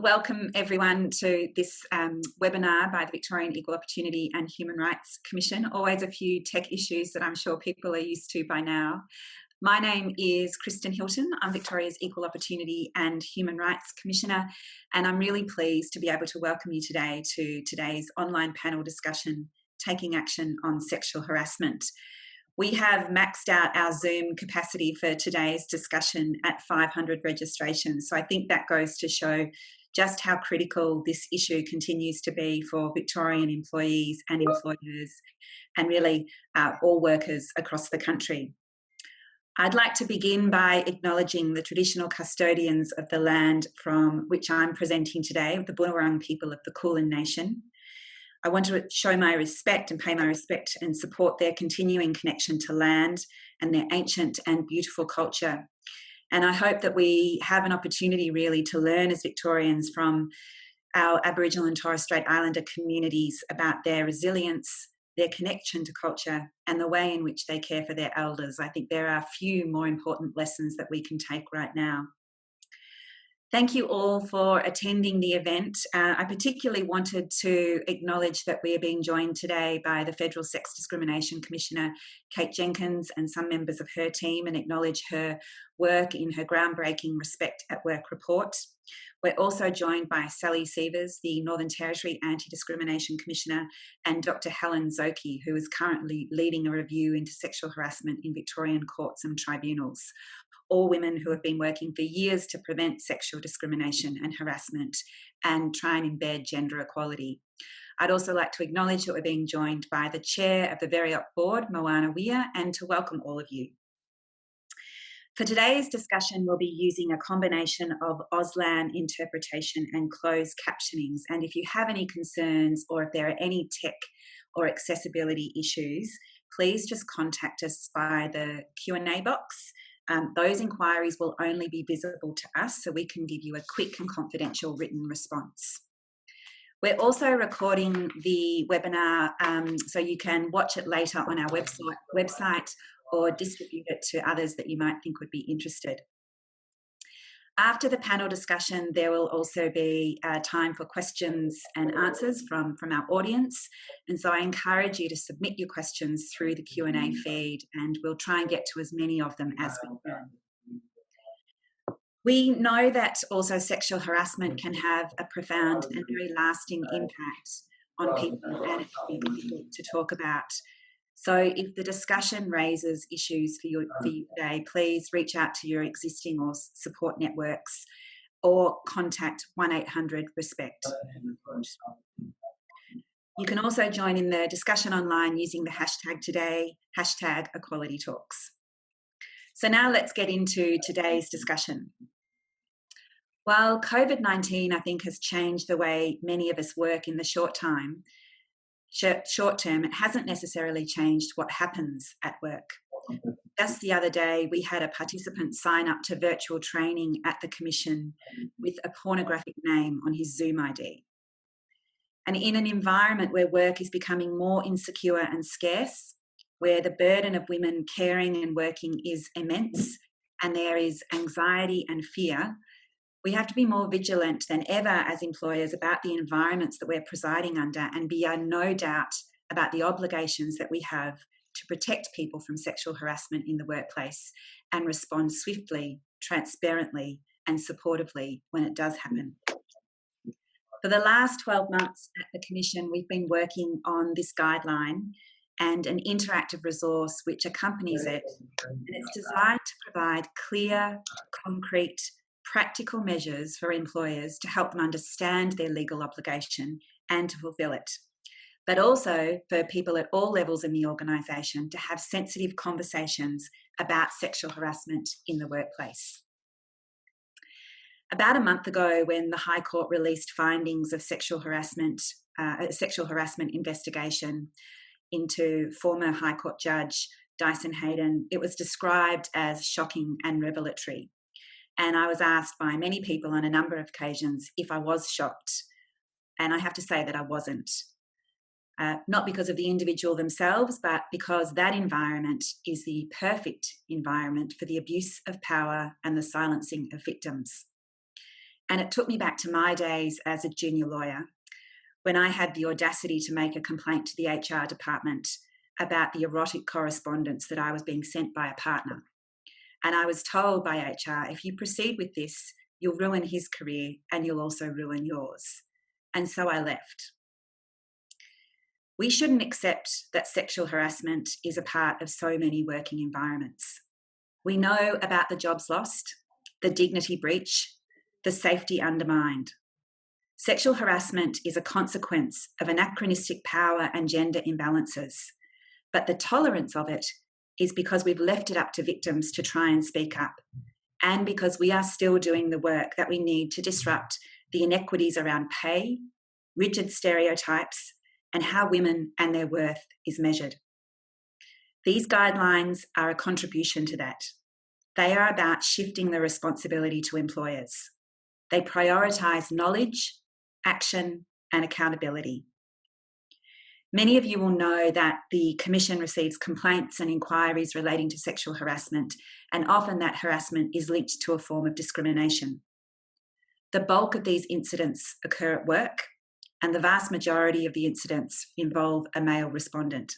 Welcome everyone to this webinar by the Victorian Equal Opportunity and Human Rights Commission. Always a few tech issues that I'm sure people are used to by now. My name is Kristen Hilton. I'm Victoria's Equal Opportunity and Human Rights Commissioner, and I'm really pleased to be able to welcome you today to today's online panel discussion, Taking Action on Sexual Harassment. We have maxed out our Zoom capacity for today's discussion at 500 registrations. So I think that goes to show just how critical this issue continues to be for Victorian employees and employers and really all workers across the country. I'd like to begin by acknowledging the traditional custodians of the land from which I'm presenting today, the Bunurong people of the Kulin Nation. I want to show my respect and pay my respect and support their continuing connection to land and their ancient and beautiful culture. And I hope that we have an opportunity really to learn as Victorians from our Aboriginal and Torres Strait Islander communities about their resilience, their connection to culture, and the way in which they care for their elders. I think there are few more important lessons that we can take right now. Thank you all for attending the event. I particularly wanted to acknowledge that we are being joined today by the Federal Sex Discrimination Commissioner, Kate Jenkins, and some members of her team, and acknowledge her work in her groundbreaking Respect at Work report. We're also joined by Sally Sievers, the Northern Territory Anti-Discrimination Commissioner, and Dr. Helen Zoki, who is currently leading a review into sexual harassment in Victorian courts and tribunals. All women who have been working for years to prevent sexual discrimination and harassment and try and embed gender equality. I'd also like to acknowledge that we're being joined by the Chair of the Very Up Board, Moana Weir, and to welcome all of you. For today's discussion, we'll be using a combination of Auslan interpretation and closed captionings. And if you have any concerns or if there are any tech or accessibility issues, please just contact us by the Q&A box. Those inquiries will only be visible to us, so we can give you a quick and confidential written response. We're also recording the webinar so you can watch it later on our website or distribute it to others that you might think would be interested. After the panel discussion, there will also be time for questions and answers from our audience. And so I encourage you to submit your questions through the Q&A feed, and we'll try and get to as many of them as we can. We know that also sexual harassment can have a profound and very lasting impact on people, and it can be difficult to talk about. So if the discussion raises issues for you today, please reach out to your existing or support networks or contact 1800-RESPECT. You can also join in the discussion online using the hashtag today, #EqualityTalks. So now let's get into today's discussion. While COVID-19, I think, has changed the way many of us work in the short term, it hasn't necessarily changed what happens at work. Just the other day, we had a participant sign up to virtual training at the Commission with a pornographic name on his Zoom ID. And in an environment where work is becoming more insecure and scarce, where the burden of women caring and working is immense, and there is anxiety and fear, we have to be more vigilant than ever as employers about the environments that we're presiding under, and be in no doubt about the obligations that we have to protect people from sexual harassment in the workplace and respond swiftly, transparently, and supportively when it does happen. For the last 12 months at the Commission, we've been working on this guideline and an interactive resource which accompanies it, and it's designed to provide clear, concrete, practical measures for employers to help them understand their legal obligation and to fulfil it, but also for people at all levels in the organisation to have sensitive conversations about sexual harassment in the workplace. About a month ago, when the High Court released findings of sexual harassment investigation into former High Court Judge Dyson Hayden, it was described as shocking and revelatory. And I was asked by many people on a number of occasions if I was shocked. And I have to say that I wasn't. Not because of the individual themselves, but because that environment is the perfect environment for the abuse of power and the silencing of victims. And it took me back to my days as a junior lawyer when I had the audacity to make a complaint to the HR department about the erotic correspondence that I was being sent by a partner. And I was told by HR, if you proceed with this, you'll ruin his career and you'll also ruin yours. And so I left. We shouldn't accept that sexual harassment is a part of so many working environments. We know about the jobs lost, the dignity breach, the safety undermined. Sexual harassment is a consequence of anachronistic power and gender imbalances, but the tolerance of it is because we've left it up to victims to try and speak up, and because we are still doing the work that we need to disrupt the inequities around pay, rigid stereotypes, and how women and their worth is measured. These guidelines are a contribution to that. They are about shifting the responsibility to employers. They prioritise knowledge, action, and accountability. Many of you will know that the Commission receives complaints and inquiries relating to sexual harassment, and often that harassment is linked to a form of discrimination. The bulk of these incidents occur at work, and the vast majority of the incidents involve a male respondent.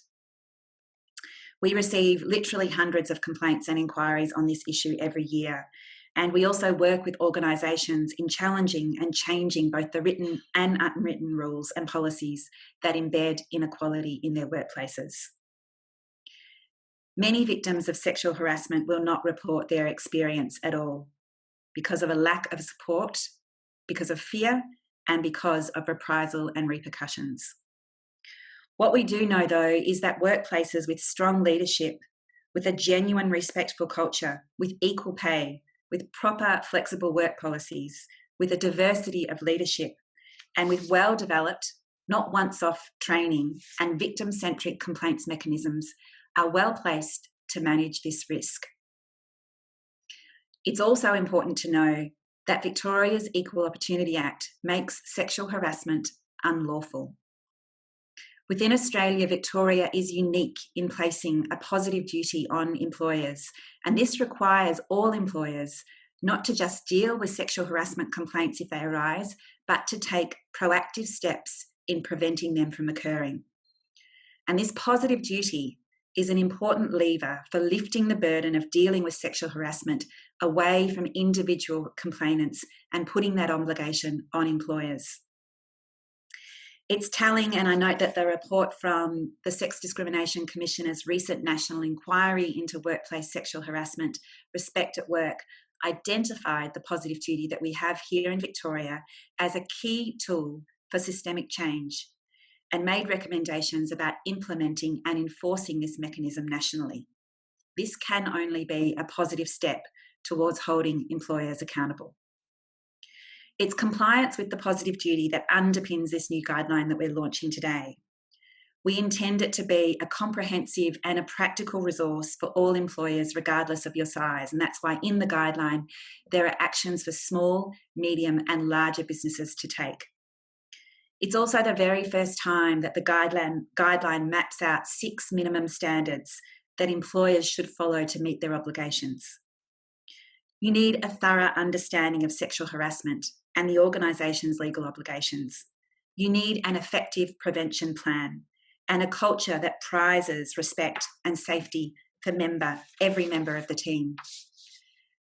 We receive literally hundreds of complaints and inquiries on this issue every year, and we also work with organisations in challenging and changing both the written and unwritten rules and policies that embed inequality in their workplaces. Many victims of sexual harassment will not report their experience at all because of a lack of support, because of fear, and because of reprisal and repercussions. What we do know, though, is that workplaces with strong leadership, with a genuine respectful culture, with equal pay, with proper flexible work policies, with a diversity of leadership, and with well-developed, not once-off training and victim-centric complaints mechanisms are well placed to manage this risk. It's also important to know that Victoria's Equal Opportunity Act makes sexual harassment unlawful. Within Australia, Victoria is unique in placing a positive duty on employers, and this requires all employers not to just deal with sexual harassment complaints if they arise, but to take proactive steps in preventing them from occurring. And this positive duty is an important lever for lifting the burden of dealing with sexual harassment away from individual complainants and putting that obligation on employers. It's telling, and I note that the report from the Sex Discrimination Commissioner's recent national inquiry into workplace sexual harassment, Respect at Work, identified the positive duty that we have here in Victoria as a key tool for systemic change and made recommendations about implementing and enforcing this mechanism nationally. This can only be a positive step towards holding employers accountable. It's compliance with the positive duty that underpins this new guideline that we're launching today. We intend it to be a comprehensive and a practical resource for all employers, regardless of your size. And that's why in the guideline, there are actions for small, medium, and larger businesses to take. It's also the very first time that the guideline maps out 6 minimum standards that employers should follow to meet their obligations. You need a thorough understanding of sexual harassment and the organisation's legal obligations. You need an effective prevention plan and a culture that prizes respect and safety for every member of the team.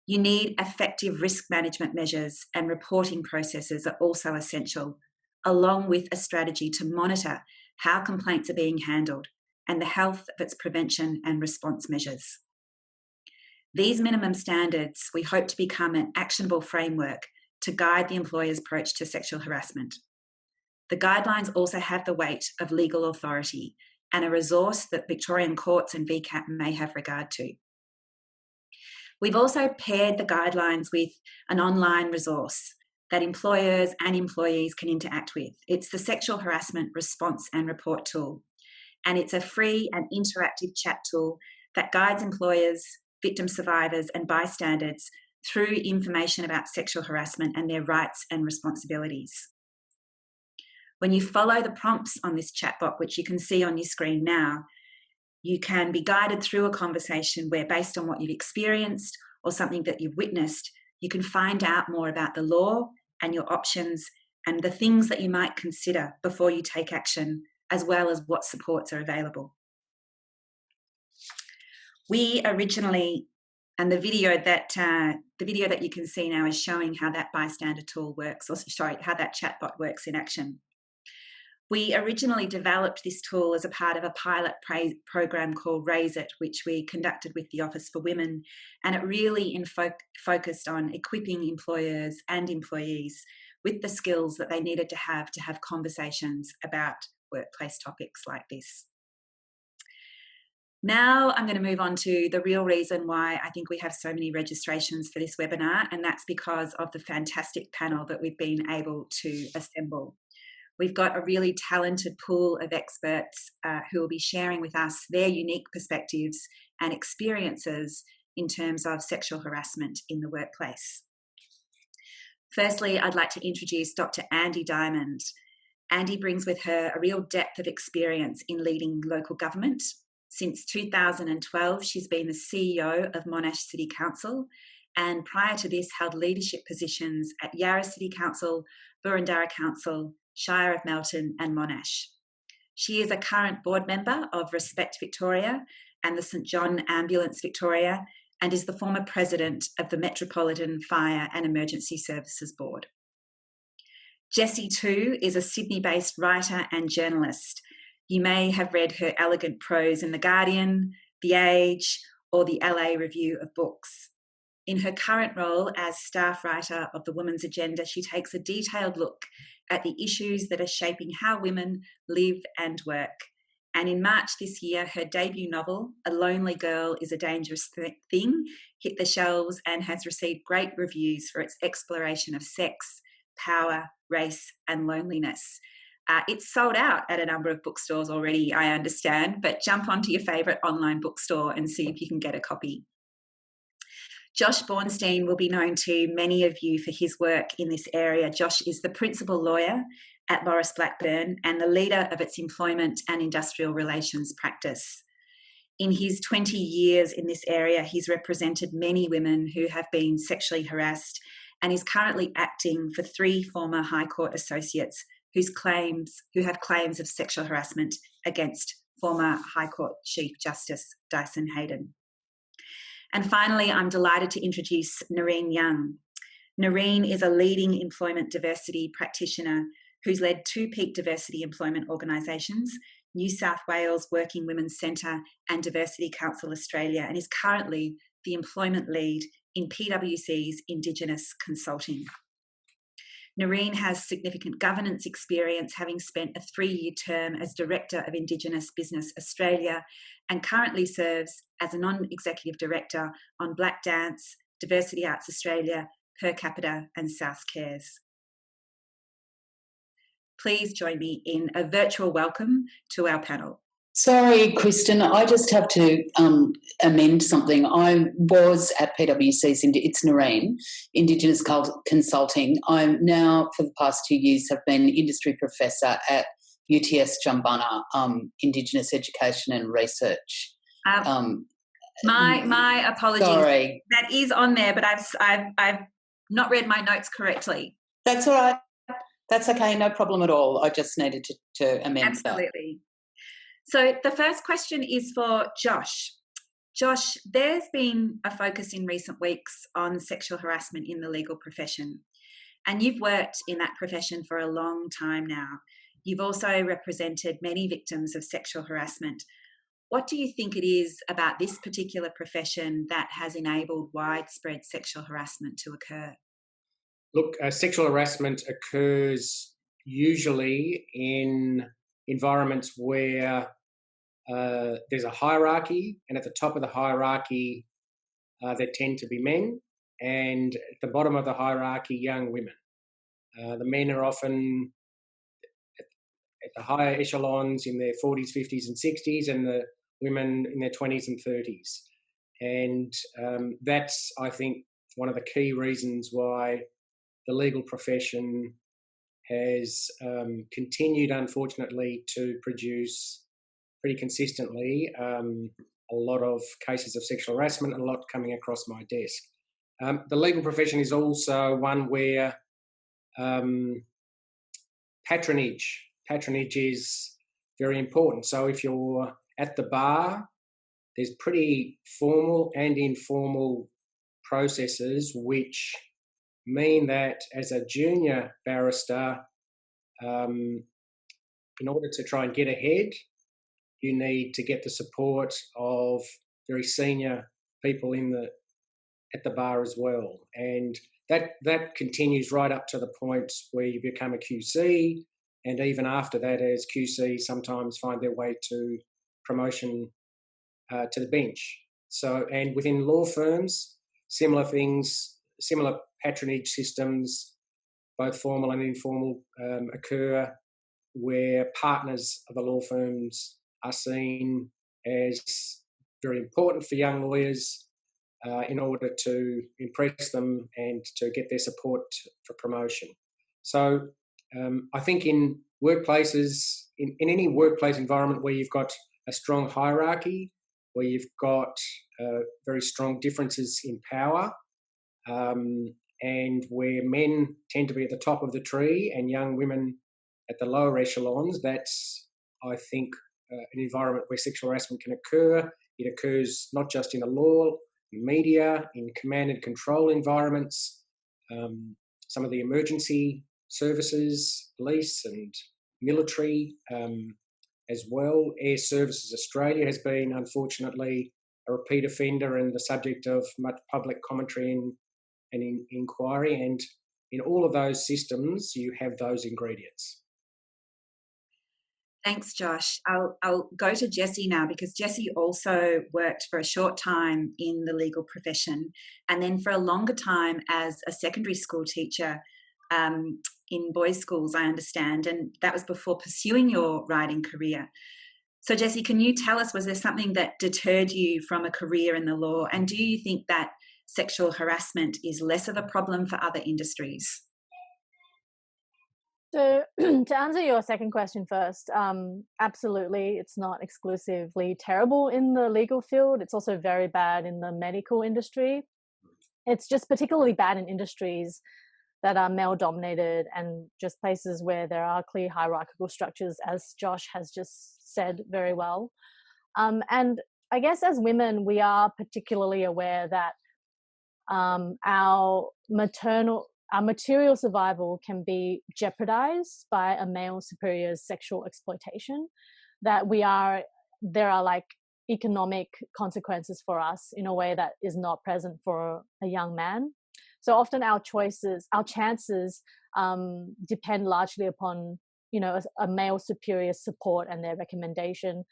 You need effective risk management measures, and reporting processes are also essential, along with a strategy to monitor how complaints are being handled and the health of its prevention and response measures. These minimum standards we hope to become an actionable framework to guide the employer's approach to sexual harassment. The guidelines also have the weight of legal authority and a resource that Victorian courts and VCAT may have regard to. We've also paired the guidelines with an online resource that employers and employees can interact with. It's the Sexual Harassment Response and Report tool, and it's a free and interactive chat tool that guides employers, victim survivors and bystanders through information about sexual harassment and their rights and responsibilities. When you follow the prompts on this chatbot, which you can see on your screen now, you can be guided through a conversation where, based on what you've experienced or something that you've witnessed, you can find out more about the law and your options and the things that you might consider before you take action, as well as what supports are available. We originally, and the video that you can see now is showing how that bystander tool works, or sorry, how that chatbot works in action. We originally developed this tool as a part of a pilot program called Raise It, which we conducted with the Office for Women, and it really focused on equipping employers and employees with the skills that they needed to have conversations about workplace topics like this. Now I'm going to move on to the real reason why I think we have so many registrations for this webinar, and that's because of the fantastic panel that we've been able to assemble. We've got a really talented pool of experts who will be sharing with us their unique perspectives and experiences in terms of sexual harassment in the workplace. Firstly, I'd like to introduce Dr. Andi Diamond. Andi brings with her a real depth of experience in leading local government. Since 2012, she's been the CEO of Monash City Council, and prior to this held leadership positions at Yarra City Council, Boroondara Council, Shire of Melton and Monash. She is a current board member of Respect Victoria and the St John Ambulance Victoria, and is the former president of the Metropolitan Fire and Emergency Services Board. Jessie too is a Sydney-based writer and journalist. You may have read her elegant prose in The Guardian, The Age, or the LA Review of Books. In her current role as staff writer of the Women's Agenda, she takes a detailed look at the issues that are shaping how women live and work. And in March this year, her debut novel, A Lonely Girl is a Dangerous Thing, hit the shelves and has received great reviews for its exploration of sex, power, race, and loneliness. It's sold out at a number of bookstores already, I understand, but jump onto your favourite online bookstore and see if you can get a copy. Josh Bornstein will be known to many of you for his work in this area. Josh is the principal lawyer at Maurice Blackburn and the leader of its employment and industrial relations practice. In his 20 years in this area, he's represented many women who have been sexually harassed and is currently acting for 3 former High Court associates who have claims of sexual harassment against former High Court Chief Justice Dyson Heydon. And finally, I'm delighted to introduce Noreen Young. Noreen is a leading employment diversity practitioner who's led 2 peak diversity employment organisations, New South Wales Working Women's Centre and Diversity Council Australia, and is currently the employment lead in PwC's Indigenous Consulting. Noreen has significant governance experience, having spent a 3-year term as Director of Indigenous Business Australia and currently serves as a non-executive director on Black Dance, Diversity Arts Australia, Per Capita and South Cares. Please join me in a virtual welcome to our panel. Sorry, Kristen, I just have to amend something. I was at PwC's, it's Noreen, Indigenous Consulting. I'm now, for the past 2 years, have been industry professor at UTS Jumbunna, Indigenous Education and Research. My apologies. Sorry. That is on there, but I've not read my notes correctly. That's all right. That's okay, no problem at all. I just needed to amend Absolutely. So the first question is for Josh. Josh, there's been a focus in recent weeks on sexual harassment in the legal profession, and you've worked in that profession for a long time now. You've also represented many victims of sexual harassment. What do you think it is about this particular profession that has enabled widespread sexual harassment to occur? Look, sexual harassment occurs usually in environments where there's a hierarchy, and at the top of the hierarchy there tend to be men, and at the bottom of the hierarchy, young women. The men are often at the higher echelons in their 40s, 50s and 60s, and the women in their 20s and 30s. And that's, I think, one of the key reasons why the legal profession has continued, unfortunately, to produce pretty consistently a lot of cases of sexual harassment and a lot coming across my desk. The legal profession is also one where patronage. Patronage is very important. So if you're at the bar, there's pretty formal and informal processes which mean that as a junior barrister, in order to try and get ahead, you need to get the support of very senior people at the bar as well. And that continues right up to the point where you become a QC, and even after that, as QC sometimes find their way to promotion to the bench. So, and within law firms, similar things, similar patronage systems, both formal and informal, occur, where partners of the law firms are seen as very important for young lawyers in order to impress them and to get their support for promotion. So I think in workplaces, in any workplace environment where you've got a strong hierarchy, where you've got very strong differences in power, and where men tend to be at the top of the tree and young women at the lower echelons, that's, I think, an environment where sexual harassment can occur. It occurs not just in the law, in media, in command and control environments, some of the emergency services, police and military as well. Air Services Australia has been, unfortunately, a repeat offender and the subject of much public commentary and inquiry. And in all of those systems, you have those ingredients. Thanks, Josh. I'll go to Jessie now, because Jessie also worked for a short time in the legal profession and then for a longer time as a secondary school teacher in boys' schools, I understand, and that was before pursuing your writing career. So, Jessie, can you tell us, was there something that deterred you from a career in the law, and do you think that sexual harassment is less of a problem for other industries? So to answer your second question first, absolutely, it's not exclusively terrible in the legal field. It's also very bad in the medical industry. It's just particularly bad in industries that are male-dominated and just places where there are clear hierarchical structures, as Josh has just said very well. And I guess as women, we are particularly aware that our material survival can be jeopardized by a male superior's sexual exploitation, that there are like economic consequences for us in a way that is not present for a young man. So often our chances depend largely upon, a male superior's support and their recommendation.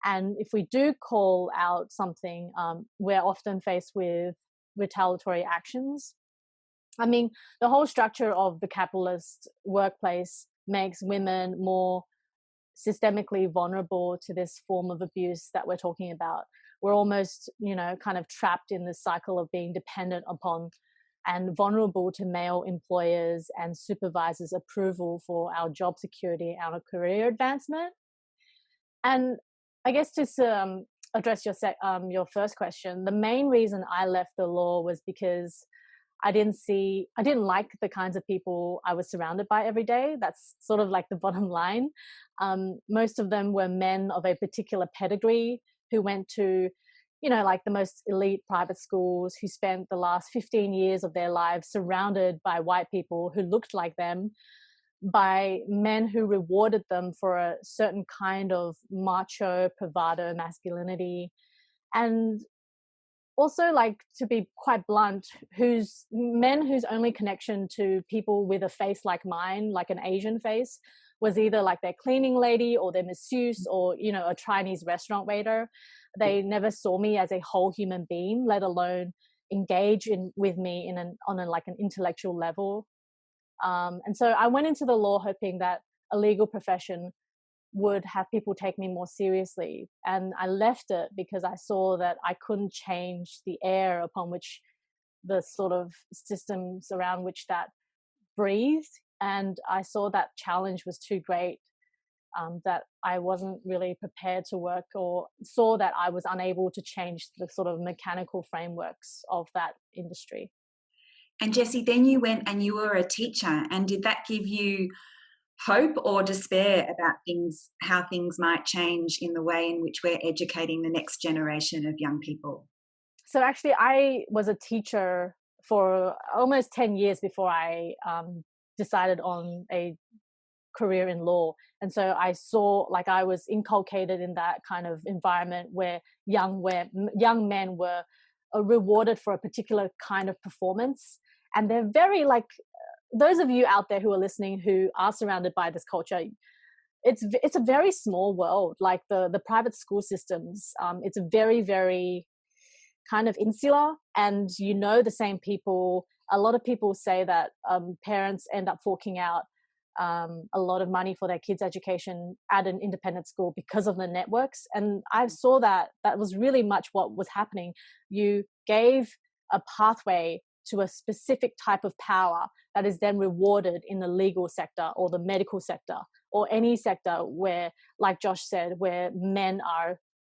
And if we do call out something, we're often faced with retaliatory actions. I mean, the whole structure of the capitalist workplace makes women more systemically vulnerable to this form of abuse that we're talking about. We're almost, kind of trapped in this cycle of being dependent upon and vulnerable to male employers and supervisors' approval for our job security, our career advancement. And I guess to address your first question, the main reason I left the law was because I didn't like the kinds of people I was surrounded by every day. That's sort of like the bottom line. Most of them were men of a particular pedigree who went to, like the most elite private schools, who spent the last 15 years of their lives surrounded by white people who looked like them, by men who rewarded them for a certain kind of macho, bravado masculinity. And also, like, to be quite blunt, whose only connection to people with a face like mine, like an Asian face, was either like their cleaning lady or their masseuse or, a Chinese restaurant waiter. They never saw me as a whole human being, let alone engage with me on an intellectual level. And so I went into the law hoping that a legal profession would have people take me more seriously. And I left it because I saw that I couldn't change the air upon which the sort of systems around which that breathed. And I saw that challenge was too great, that I wasn't really prepared to work, or saw that I was unable to change the sort of mechanical frameworks of that industry. And Jessie, then you went and you were a teacher, and did that give you hope or despair about how things might change in the way in which we're educating the next generation of young people? So actually, I was a teacher for almost 10 years before I decided on a career in law. And so I saw, like, I was inculcated in that kind of environment where young men were rewarded for a particular kind of performance. And they're very, like, those of you out there who are listening who are surrounded by this culture, it's a very small world. Like the private school systems, it's very, very kind of insular, and the same people. A lot of people say that parents end up forking out a lot of money for their kids' education at an independent school because of the networks. And I saw that was really much what was happening. You gave a pathway to a specific type of power that is then rewarded in the legal sector or the medical sector or any sector where, like Josh said, where men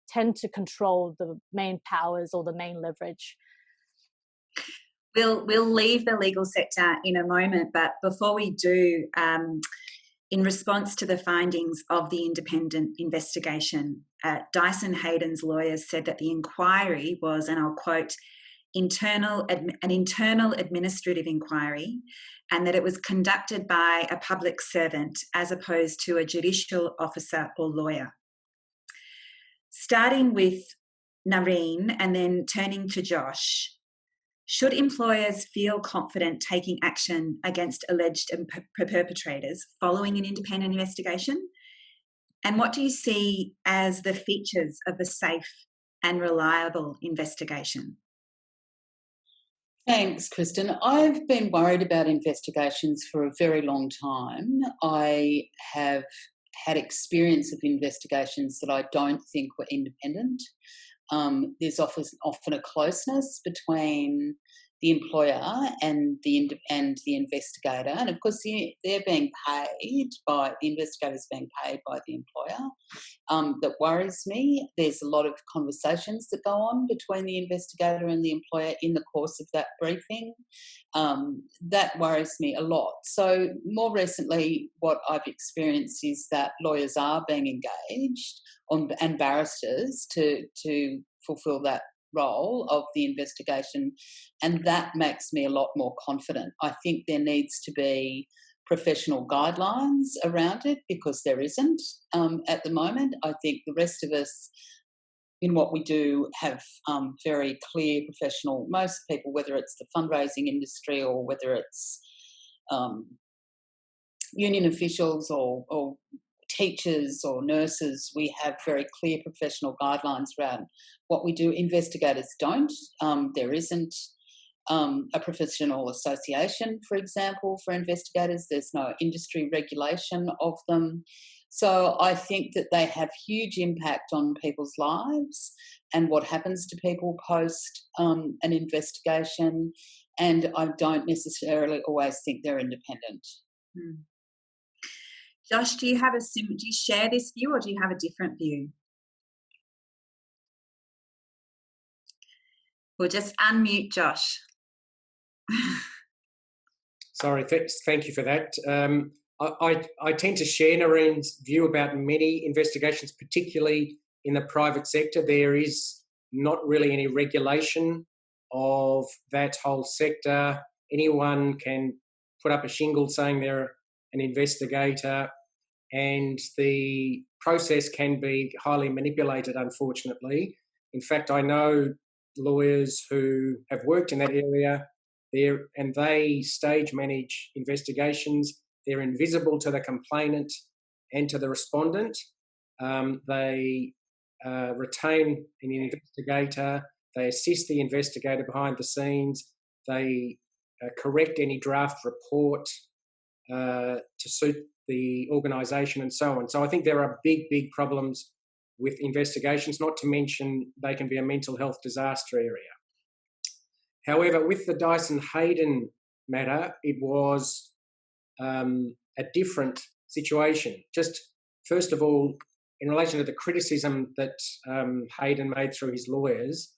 tend to control the main powers or the main leverage. We'll leave the legal sector in a moment, but before we do, in response to the findings of the independent investigation, Dyson Hayden's lawyers said that the inquiry was, and I'll quote, an internal administrative inquiry, and that it was conducted by a public servant as opposed to a judicial officer or lawyer. Starting with Nareen and then turning to Josh, should employers feel confident taking action against alleged perpetrators following an independent investigation? And what do you see as the features of a safe and reliable investigation? Thanks, Kristen. I've been worried about investigations for a very long time. I have had experience of investigations that I don't think were independent. There's often a closeness between the employer and the investigator, and of course the investigator's being paid by the employer. That worries me. There's a lot of conversations that go on between the investigator and the employer in the course of that briefing. That worries me a lot. So more recently, what I've experienced is that lawyers are being engaged and barristers to fulfil that role of the investigation, and that makes me a lot more confident. I think there needs to be professional guidelines around it because there isn't at the moment. I think the rest of us in what we do have very clear professional, most people, whether it's the fundraising industry or whether it's union officials or teachers or nurses, we have very clear professional guidelines around what we do. Investigators don't. There isn't a professional association, for example, for investigators. There's no industry regulation of them. So I think that they have huge impact on people's lives and what happens to people post an investigation, and I don't necessarily always think they're independent. Josh, do you share this view or do you have a different view? We'll just unmute Josh. Sorry, thank you for that. I tend to share Nareen's view about many investigations, particularly in the private sector. There is not really any regulation of that whole sector. Anyone can put up a shingle saying they're an investigator, and the process can be highly manipulated, unfortunately. In fact, I know lawyers who have worked in that area and they stage manage investigations. They're invisible to the complainant and to the respondent. They retain an investigator. They assist the investigator behind the scenes. They correct any draft report to suit the organisation and so on. So I think there are big, big problems with investigations, not to mention they can be a mental health disaster area. However, with the Dyson Hayden matter, it was a different situation. Just first of all, in relation to the criticism that Hayden made through his lawyers,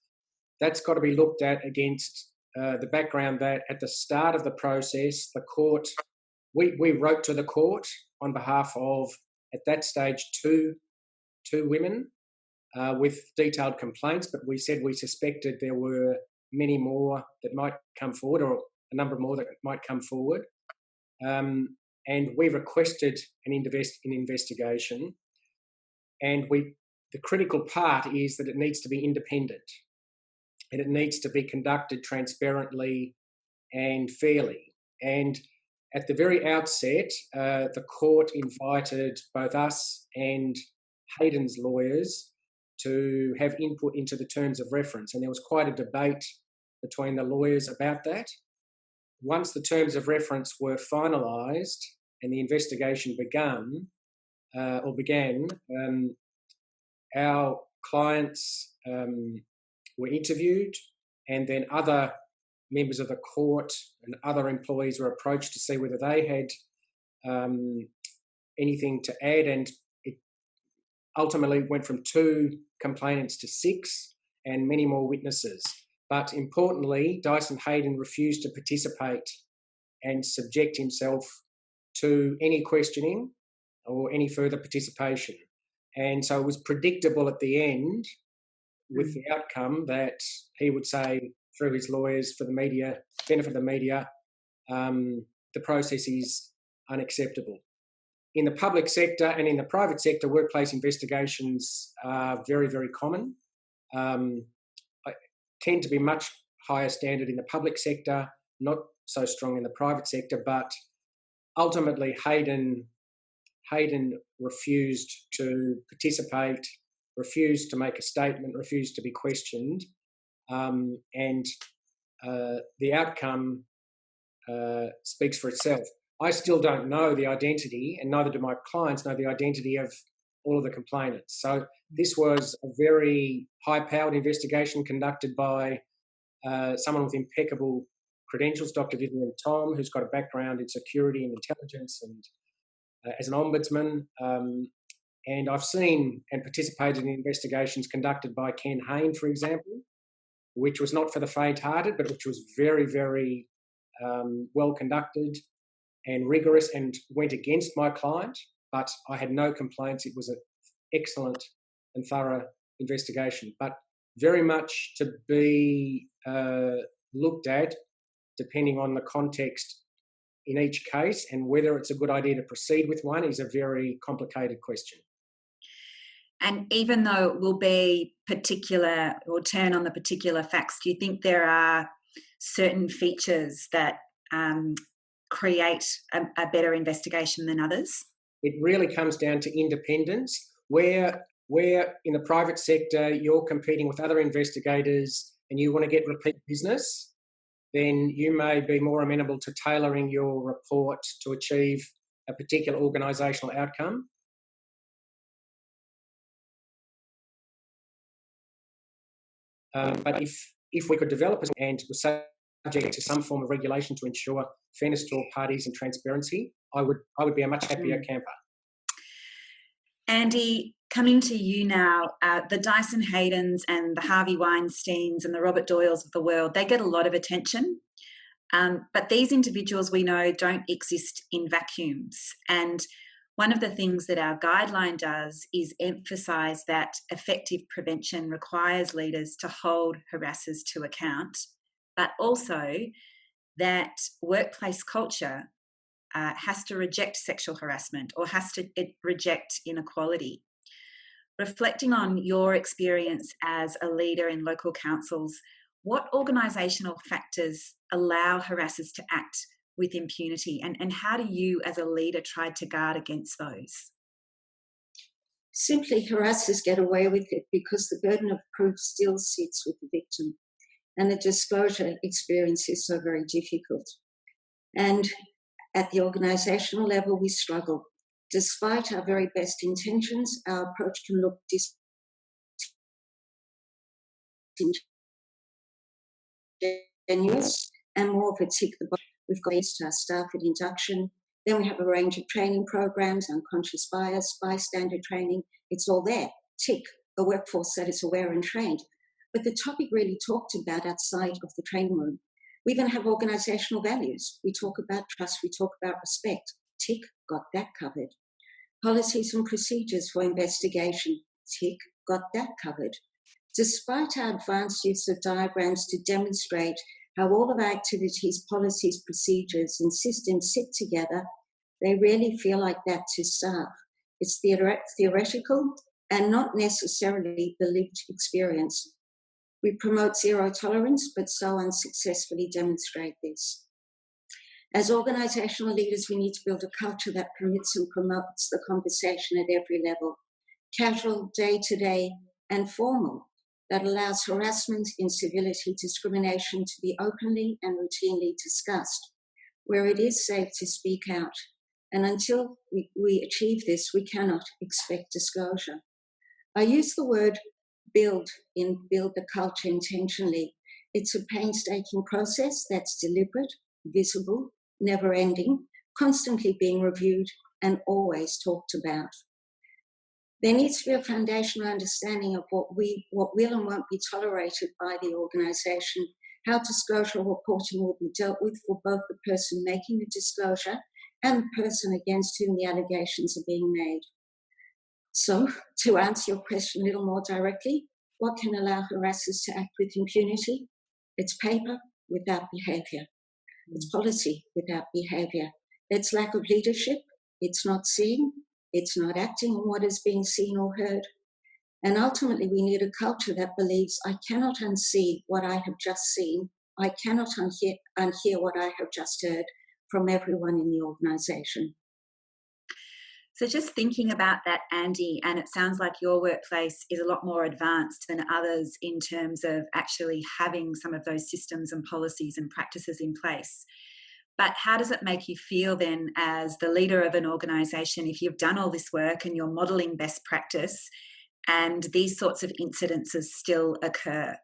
that's got to be looked at against the background that at the start of the process, the court, we wrote to the court on behalf of, at that stage, two women with detailed complaints, but we said we suspected there were many more that might come forward, or a number more that might come forward. And we requested an investigation. And the critical part is that it needs to be independent, and it needs to be conducted transparently and fairly. And at the very outset, the court invited both us and Hayden's lawyers to have input into the terms of reference, and there was quite a debate between the lawyers about that. Once the terms of reference were finalised and the investigation began, our clients were interviewed, and then other members of the court and other employees were approached to see whether they had anything to add, and it ultimately went from 2 complainants to 6 and many more witnesses. But importantly, Dyson Hayden refused to participate and subject himself to any questioning or any further participation. And so it was predictable at the end, with the outcome, that he would say through his lawyers, for the media, benefit of the media, the process is unacceptable. In the public sector and in the private sector, workplace investigations are very, very common. Tend to be much higher standard in the public sector, not so strong in the private sector, but ultimately Hayden refused to participate, refused to make a statement, refused to be questioned, and the outcome speaks for itself. I still don't know the identity, and neither do my clients know the identity of all of the complainants. So this was a very high-powered investigation conducted by someone with impeccable credentials, Dr. Vivian Tom, who's got a background in security and intelligence and as an ombudsman. And I've seen and participated in investigations conducted by Ken Hayne, for example, which was not for the faint-hearted, but which was very, very well conducted and rigorous and went against my client. But I had no complaints. It was an excellent and thorough investigation, but very much to be looked at depending on the context in each case, and whether it's a good idea to proceed with one is a very complicated question. And even though it will be particular or turn on the particular facts, do you think there are certain features that create a better investigation than others? It really comes down to independence. Where in the private sector you're competing with other investigators and you want to get repeat business, then you may be more amenable to tailoring your report to achieve a particular organisational outcome. But if we could develop and was subject to some form of regulation to ensure fairness to all parties and transparency, I would be a much happier camper. Andy, coming to you now, the Dyson Haydens and the Harvey Weinsteins and the Robert Doyles of the world, they get a lot of attention. But these individuals we know don't exist in vacuums. And one of the things that our guideline does is emphasise that effective prevention requires leaders to hold harassers to account, but also that workplace culture has to reject sexual harassment or has to reject inequality. Reflecting on your experience as a leader in local councils, what organisational factors allow harassers to act with impunity, and how do you as a leader try to guard against those? Simply, harassers get away with it because the burden of proof still sits with the victim, and the disclosure experience is so very difficult. And at the organisational level, we struggle. Despite our very best intentions, our approach can look disingenuous and more of a tick the box. We've got our staff at induction. Then we have a range of training programs, unconscious bias, bystander training. It's all there. Tick, a workforce that is aware and trained. But the topic really talked about outside of the training room. We even have organisational values. We talk about trust, we talk about respect. Tick, got that covered. Policies and procedures for investigation. Tick, got that covered. Despite our advanced use of diagrams to demonstrate how all of our activities, policies, procedures, and systems sit together, they really feel like that to staff. It's theoretical and not necessarily the lived experience. We promote zero tolerance, but so unsuccessfully demonstrate this. As organisational leaders, we need to build a culture that permits and promotes the conversation at every level, casual, day-to-day, and formal, that allows harassment, incivility, discrimination to be openly and routinely discussed, where it is safe to speak out. And until we achieve this, we cannot expect disclosure. I use the word build the culture intentionally. It's a painstaking process that's deliberate, visible, never-ending, constantly being reviewed and always talked about. There needs to be a foundational understanding of what will and won't be tolerated by the organisation, how disclosure reporting will be dealt with for both the person making the disclosure and the person against whom the allegations are being made. So, to answer your question a little more directly, what can allow harassers to act with impunity? It's paper without behaviour. It's policy without behaviour. It's lack of leadership. It's not seeing. It's not acting on what is being seen or heard. And ultimately, we need a culture that believes I cannot unsee what I have just seen. I cannot unhear what I have just heard from everyone in the organisation. So just thinking about that, Andy, and it sounds like your workplace is a lot more advanced than others in terms of actually having some of those systems and policies and practices in place. But how does it make you feel then as the leader of an organisation if you've done all this work and you're modelling best practice and these sorts of incidences still occur?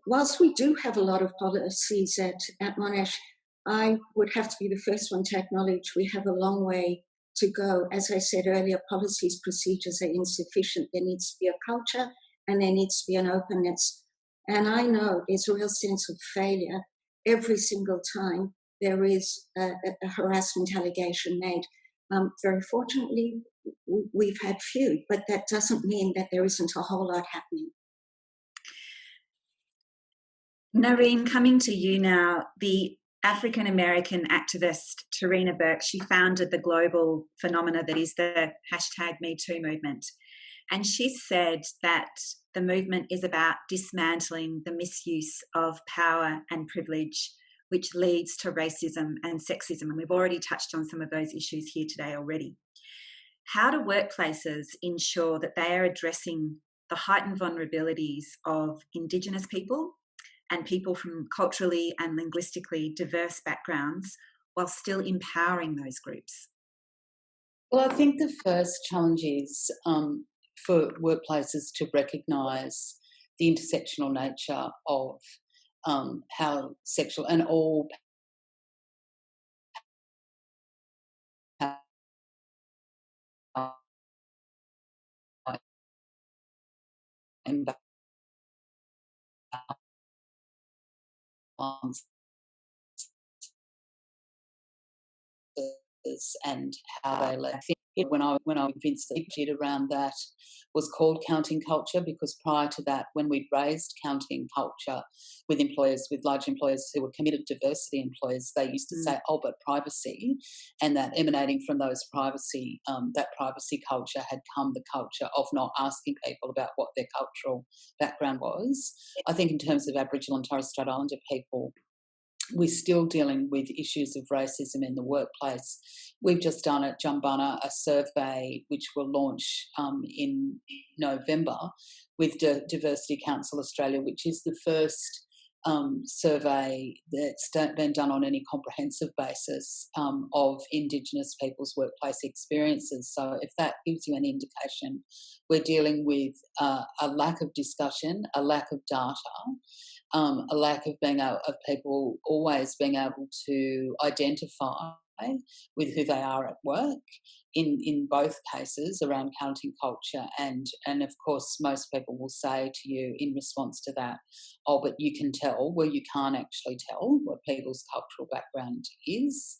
Whilst we do have a lot of policies at Monash, I would have to be the first one to acknowledge we have a long way to go. As I said earlier, policies, procedures are insufficient. There needs to be a culture and there needs to be an openness. And I know there's a real sense of failure every single time there is a harassment allegation made. Very fortunately, we've had few, but that doesn't mean that there isn't a whole lot happening. Noreen, coming to you now, the African-American activist Tarina Burke, she founded the global phenomena that is the #MeToo movement. And she said that the movement is about dismantling the misuse of power and privilege, which leads to racism and sexism. And we've already touched on some of those issues here today already. How do workplaces ensure that they are addressing the heightened vulnerabilities of Indigenous people and people from culturally and linguistically diverse backgrounds while still empowering those groups? Well, I think the first challenge is for workplaces to recognise the intersectional nature of how sexual and all and how they led. I think when I convinced the big around that was called counting culture, because prior to that, when we'd raised counting culture with employers, with large employers who were committed diversity employers, they used to say, oh, but privacy, and that emanating from those privacy, that privacy culture had come the culture of not asking people about what their cultural background was. I think in terms of Aboriginal and Torres Strait Islander people, we're still dealing with issues of racism in the workplace. We've just done at Jumbunna a survey which will launch in November with Diversity Council Australia, which is the first survey that's been done on any comprehensive basis of Indigenous people's workplace experiences. So if that gives you an indication, we're dealing with a lack of discussion, a lack of data, a lack of people always being able to identify with who they are at work in both cases around counting culture. And of course, most people will say to you in response to that, oh, but you can tell. Well, you can't actually tell what people's cultural background is.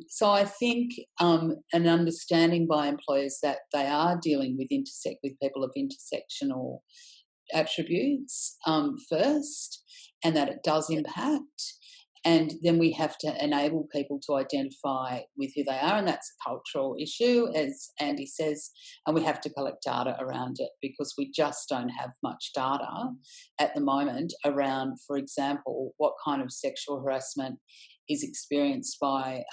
So I think an understanding by employers that they are dealing with people of intersectional attributes first, and that it does impact. And then we have to enable people to identify with who they are, and that's a cultural issue, as Andy says, and we have to collect data around it because we just don't have much data at the moment around, for example, what kind of sexual harassment is experienced by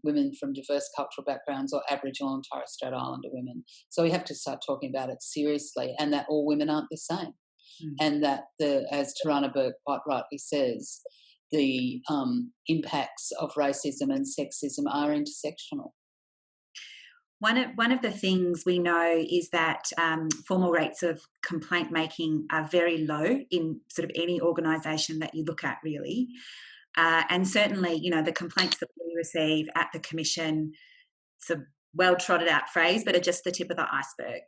women from diverse cultural backgrounds or Aboriginal and Torres Strait Islander women. So we have to start talking about it seriously, and that all women aren't the same. And that, as Tarana Burke quite rightly says, the impacts of racism and sexism are intersectional. One of the things we know is that formal rates of complaint making are very low in sort of any organisation that you look at, really. And certainly, the complaints that we receive at the Commission, it's a well-trotted out phrase, but are just the tip of the iceberg.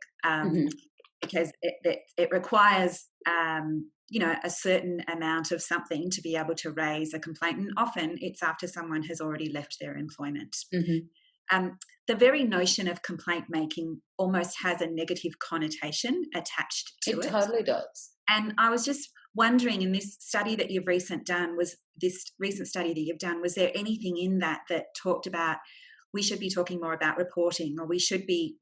Because it requires, a certain amount of something to be able to raise a complaint, and often it's after someone has already left their employment. The very notion of complaint making almost has a negative connotation attached to it. It totally does. And I was just wondering, in this study that you've recent done, was there anything in that talked about we should be talking more about reporting, or we should be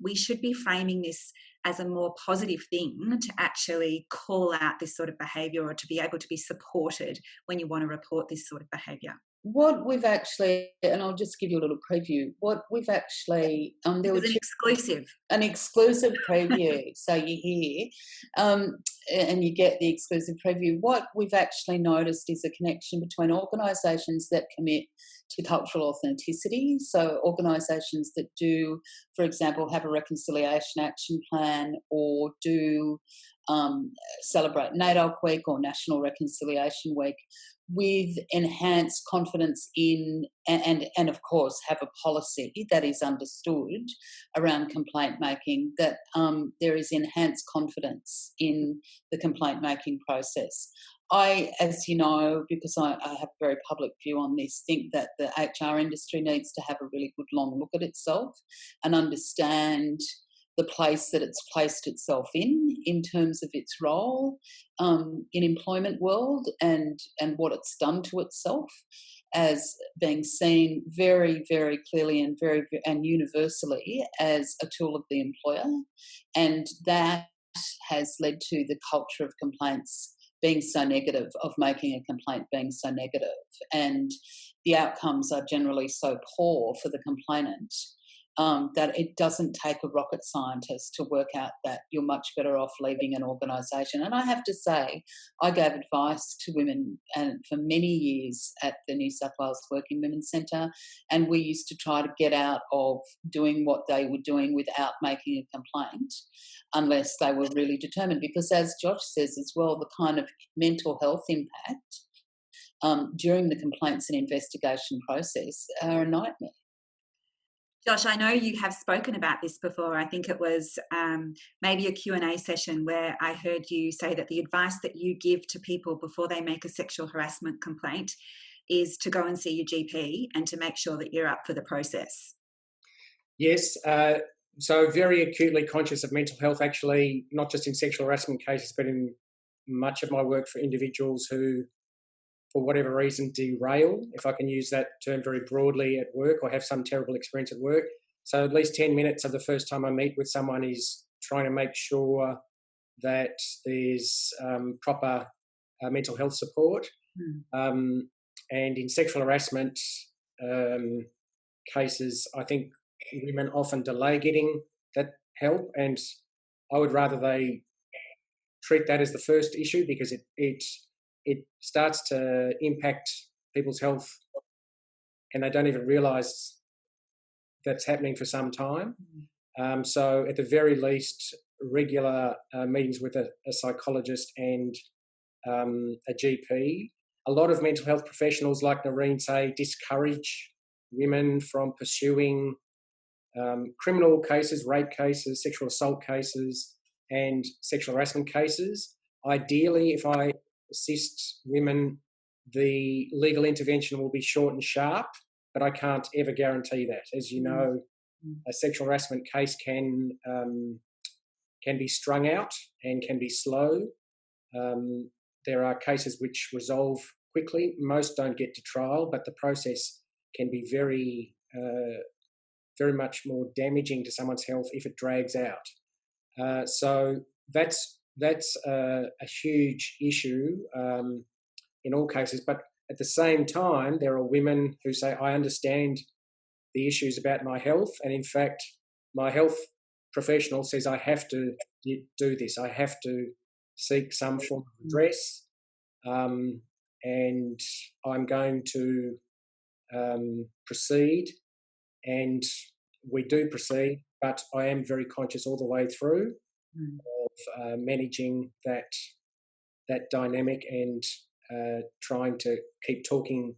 framing this as a more positive thing to actually call out this sort of behaviour, or to be able to be supported when you want to report this sort of behaviour? What we've actually, and I'll just give you a little preview, what we've actually... there was an exclusive preview, so you hear, and you get the exclusive preview. What we've actually noticed is a connection between organisations that commit to cultural authenticity, so organisations that do, for example, have a reconciliation action plan, or do celebrate NAIDOC Week or National Reconciliation Week, with enhanced confidence in and of course have a policy that is understood around complaint making, that there is enhanced confidence in the complaint making process. I, as you know, because I have a very public view on this, think that the HR industry needs to have a really good long look at itself and understand the place that it's placed itself in terms of its role in employment world, and what it's done to itself as being seen very, very clearly and universally as a tool of the employer. And that has led to the culture of complaints being so negative, of making a complaint being so negative, and the outcomes are generally so poor for the complainant that it doesn't take a rocket scientist to work out that you're much better off leaving an organisation. And I have to say, I gave advice to women for many years at the New South Wales Working Women's Centre, and we used to try to get out of doing what they were doing without making a complaint, unless they were really determined, because as Josh says as well, the kind of mental health impact during the complaints and investigation process are a nightmare. Josh, I know you have spoken about this before. I think it was maybe a Q&A session where I heard you say that the advice that you give to people before they make a sexual harassment complaint is to go and see your GP and to make sure that you're up for the process. Yes, so very acutely conscious of mental health, actually, not just in sexual harassment cases, but in much of my work for individuals who, for whatever reason, derail, if I can use that term very broadly, at work, or have some terrible experience at work. So at least 10 minutes of the first time I meet with someone is trying to make sure that there's proper mental health support. And in sexual harassment cases, I think women often delay getting that help, and I would rather they treat that as the first issue, because it starts to impact people's health and they don't even realise that's happening for some time. So at the very least, regular meetings with a psychologist and a GP. A lot of mental health professionals, like Noreen say, discourage women from pursuing criminal cases, rape cases, sexual assault cases, and sexual harassment cases. Ideally, if I assist women, the legal intervention will be short and sharp, but I can't ever guarantee that. As you know, a sexual harassment case can be strung out and can be slow. There are cases which resolve quickly. Most don't get to trial, but the process can be very much more damaging to someone's health if it drags out. So that's a huge issue in all cases. But at the same time, there are women who say, I understand the issues about my health, and in fact, my health professional says I have to do this. I have to seek some form of redress, and I'm going to proceed. And we do proceed, but I am very conscious all the way through of managing that dynamic and trying to keep talking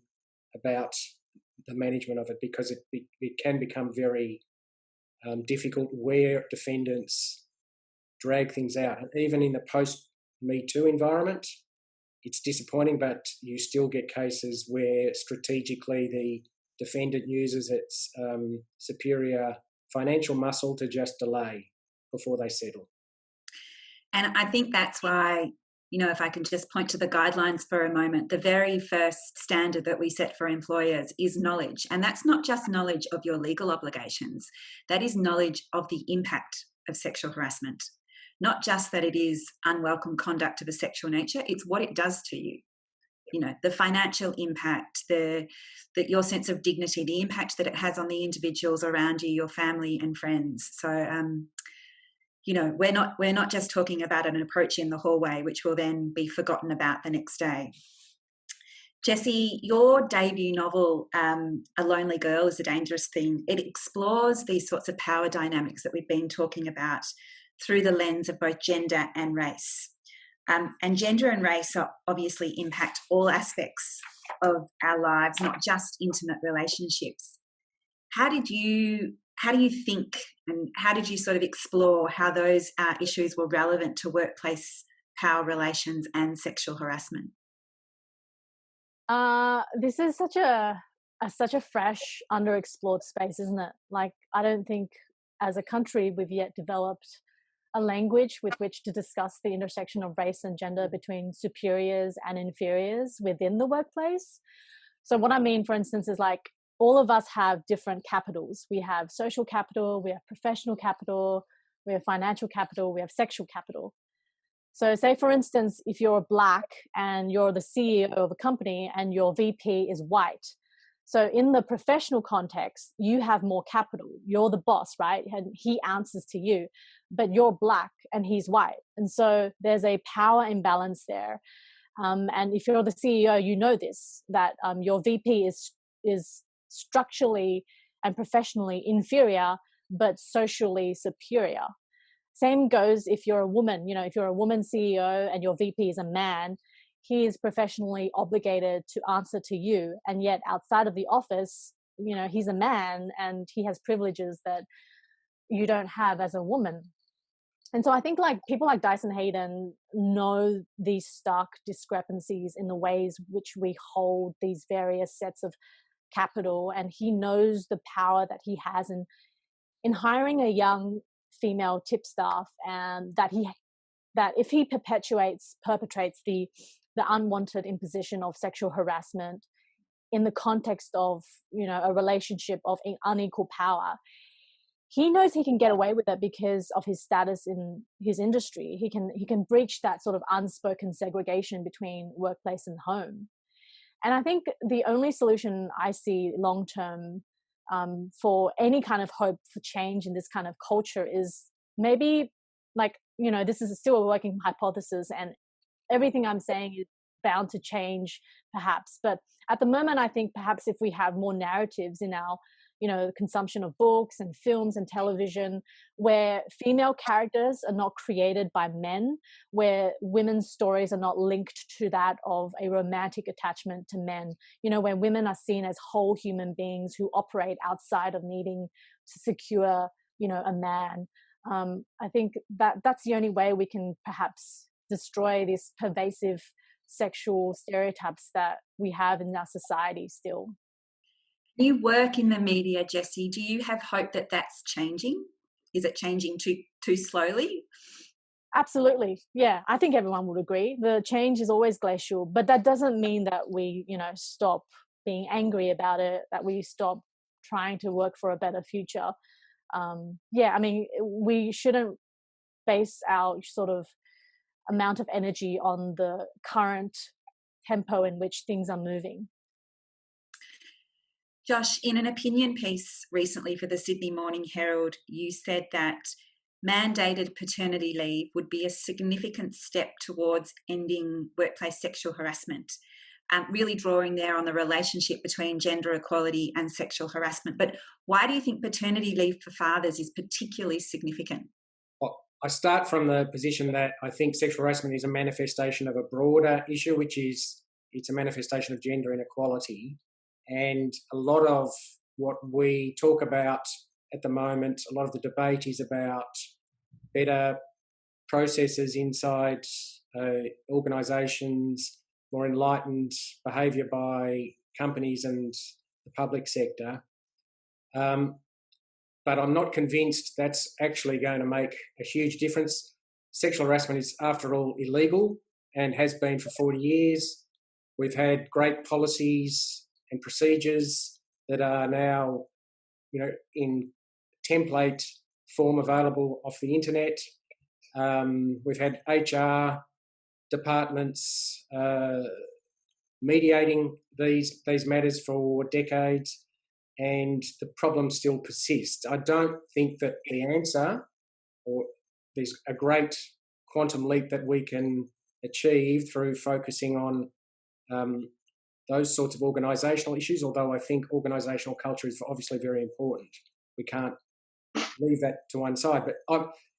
about the management of it, because it can become very difficult where defendants drag things out. And even in the post-Me Too environment, it's disappointing, but you still get cases where strategically the defendant uses its superior financial muscle to just delay before they settle. And I think that's why, if I can just point to the guidelines for a moment, the very first standard that we set for employers is knowledge. And that's not just knowledge of your legal obligations. That is knowledge of the impact of sexual harassment. Not just that it is unwelcome conduct of a sexual nature, it's what it does to you. The financial impact, your sense of dignity, the impact that it has on the individuals around you, your family and friends. So, we're not just talking about an approach in the hallway, which will then be forgotten about the next day. Jessie, your debut novel, A Lonely Girl is a Dangerous Thing, it explores these sorts of power dynamics that we've been talking about through the lens of both gender and race. And gender and race obviously impact all aspects of our lives, not just intimate relationships. How do you think, and how did you sort of explore how those issues were relevant to workplace power relations and sexual harassment? This is such a fresh, underexplored space, isn't it? Like, I don't think as a country we've yet developed a language with which to discuss the intersection of race and gender between superiors and inferiors within the workplace. So what I mean, for instance, is like all of us have different capitals. We have social capital, we have professional capital, we have financial capital, we have sexual capital. So say, for instance, if you're Black and you're the CEO of a company and your VP is white, so in the professional context, you have more capital. You're the boss, right? And he answers to you, but you're Black and he's white. And so there's a power imbalance there. And if you're the CEO, you know this, that your VP is structurally and professionally inferior, but socially superior. Same goes if you're a woman. If you're a woman CEO and your VP is a man, he is professionally obligated to answer to you. And yet outside of the office, he's a man and he has privileges that you don't have as a woman. And so I think like people like Dyson Hayden know these stark discrepancies in the ways which we hold these various sets of capital. And he knows the power that he has in hiring a young female tip staff, and that if he perpetrates the unwanted imposition of sexual harassment in the context of a relationship of unequal power, he knows he can get away with it because of his status in his industry. He can breach that sort of unspoken segregation between workplace and home. And I think the only solution I see long term for any kind of hope for change in this kind of culture is maybe this is still a working hypothesis, and everything I'm saying is bound to change perhaps. But at the moment, I think perhaps if we have more narratives in our the consumption of books and films and television, where female characters are not created by men, where women's stories are not linked to that of a romantic attachment to men, when women are seen as whole human beings who operate outside of needing to secure, a man. I think that's the only way we can perhaps destroy these pervasive sexual stereotypes that we have in our society still. You work in the media, Jessie. Do you have hope that that's changing? Is it changing too slowly? Absolutely. Yeah, I think everyone would agree. The change is always glacial, but that doesn't mean that we, stop being angry about it, that we stop trying to work for a better future. We shouldn't base our sort of amount of energy on the current tempo in which things are moving. Josh, in an opinion piece recently for the Sydney Morning Herald, you said that mandated paternity leave would be a significant step towards ending workplace sexual harassment, really drawing there on the relationship between gender equality and sexual harassment. But why do you think paternity leave for fathers is particularly significant? Well, I start from the position that I think sexual harassment is a manifestation of a broader issue, which is it's a manifestation of gender inequality. And a lot of what we talk about at the moment, a lot of the debate is about better processes inside organisations, more enlightened behaviour by companies and the public sector. But I'm not convinced that's actually going to make a huge difference. Sexual harassment is, after all, illegal and has been for 40 years. We've had great policies and procedures that are now, in template form available off the internet. We've had HR departments mediating these matters for decades, and the problem still persists. I don't think that the answer, or there's a great quantum leap that we can achieve through focusing on those sorts of organisational issues, although I think organisational culture is obviously very important. We can't leave that to one side. But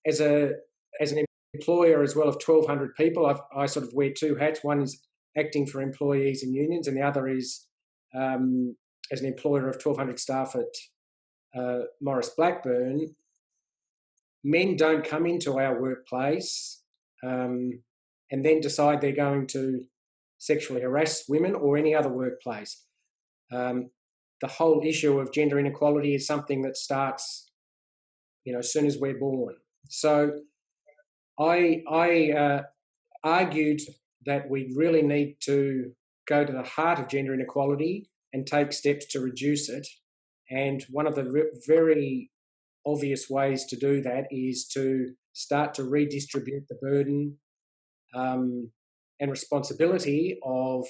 as an employer as well of 1,200 people, I sort of wear two hats. One is acting for employees and unions, and the other is as an employer of 1,200 staff at Maurice Blackburn. Men don't come into our workplace and then decide they're going to sexually harass women or any other workplace. The whole issue of gender inequality is something that starts, as soon as we're born. So I argued that we really need to go to the heart of gender inequality and take steps to reduce it. And one of the very obvious ways to do that is to start to redistribute the burden and responsibility of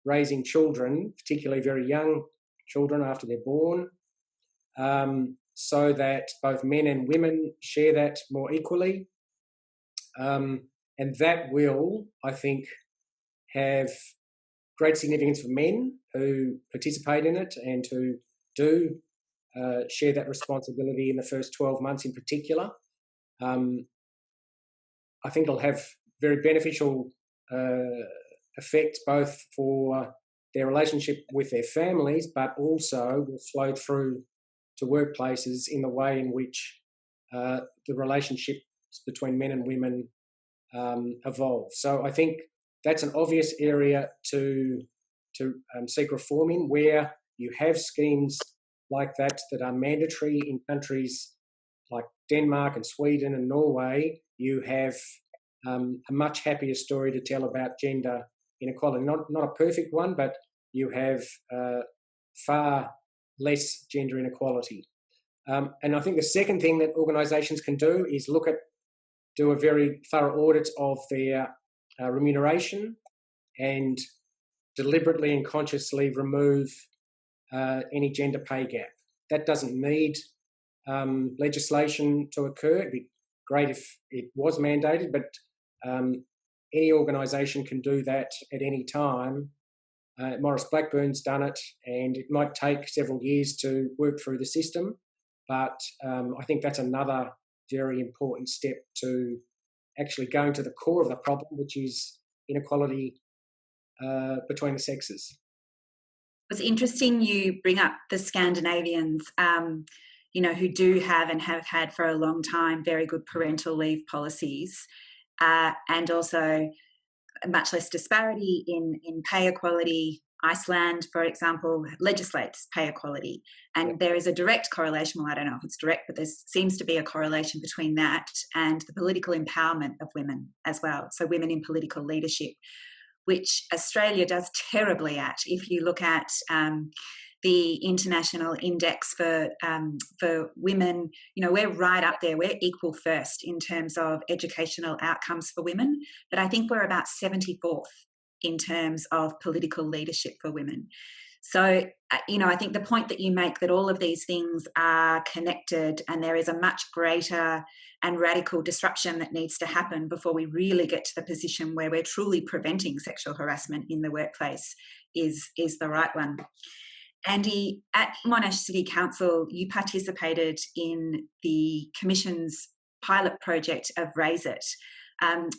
raising children, particularly very young children after they're born, so that both men and women share that more equally. And that will, I think, have great significance for men who participate in it and who do share that responsibility in the first 12 months in particular. I think it'll have very beneficial effects both for their relationship with their families, but also will flow through to workplaces in the way in which the relationships between men and women evolve. So I think that's an obvious area to seek reform in, where you have schemes like that are mandatory in countries like Denmark and Sweden and Norway. You have a much happier story to tell about gender inequality. Not a perfect one, but you have far less gender inequality. And I think the second thing that organisations can do is do a very thorough audit of their remuneration and deliberately and consciously remove any gender pay gap. That doesn't need legislation to occur. It'd be great if it was mandated, but any organisation can do that at any time Maurice Blackburn's done it, and it might take several years to work through the system, but I think that's another very important step to actually going to the core of the problem, which is inequality between the sexes. It's interesting you bring up the Scandinavians, who do have and have had for a long time very good parental leave policies, and also much less disparity in pay equality. Iceland, for example, legislates pay equality, and there is a direct correlation. Well, I don't know if it's direct, but there seems to be a correlation between that and the political empowerment of women as well. So women in political leadership, which Australia does terribly at. If you look at the international index for women, we're right up there. We're equal first in terms of educational outcomes for women, but I think we're about 74th in terms of political leadership for women. So, I think the point that you make that all of these things are connected and there is a much greater and radical disruption that needs to happen before we really get to the position where we're truly preventing sexual harassment in the workplace is the right one. Andy, at Monash City Council, you participated in the Commission's pilot project of Raise It,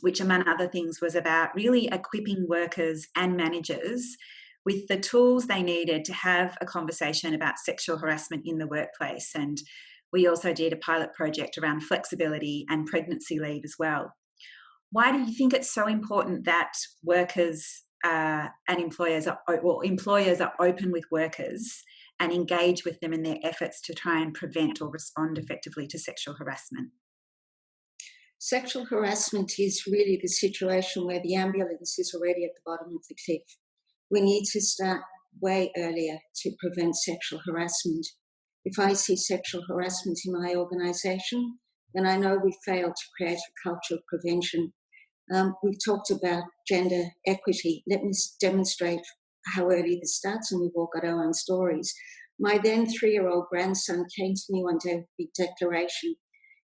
which among other things was about really equipping workers and managers with the tools they needed to have a conversation about sexual harassment in the workplace. And we also did a pilot project around flexibility and pregnancy leave as well. Why do you think it's so important that workers and employers are open with workers and engage with them in their efforts to try and prevent or respond effectively to sexual harassment? Sexual harassment is really the situation where the ambulance is already at the bottom of the cliff. We need to start way earlier to prevent sexual harassment. If I see sexual harassment in my organisation, then I know we failed to create a culture of prevention. We've talked about gender equity. Let me demonstrate how early this starts, and we've all got our own stories. My then 3-year-old grandson came to me one day with a big declaration.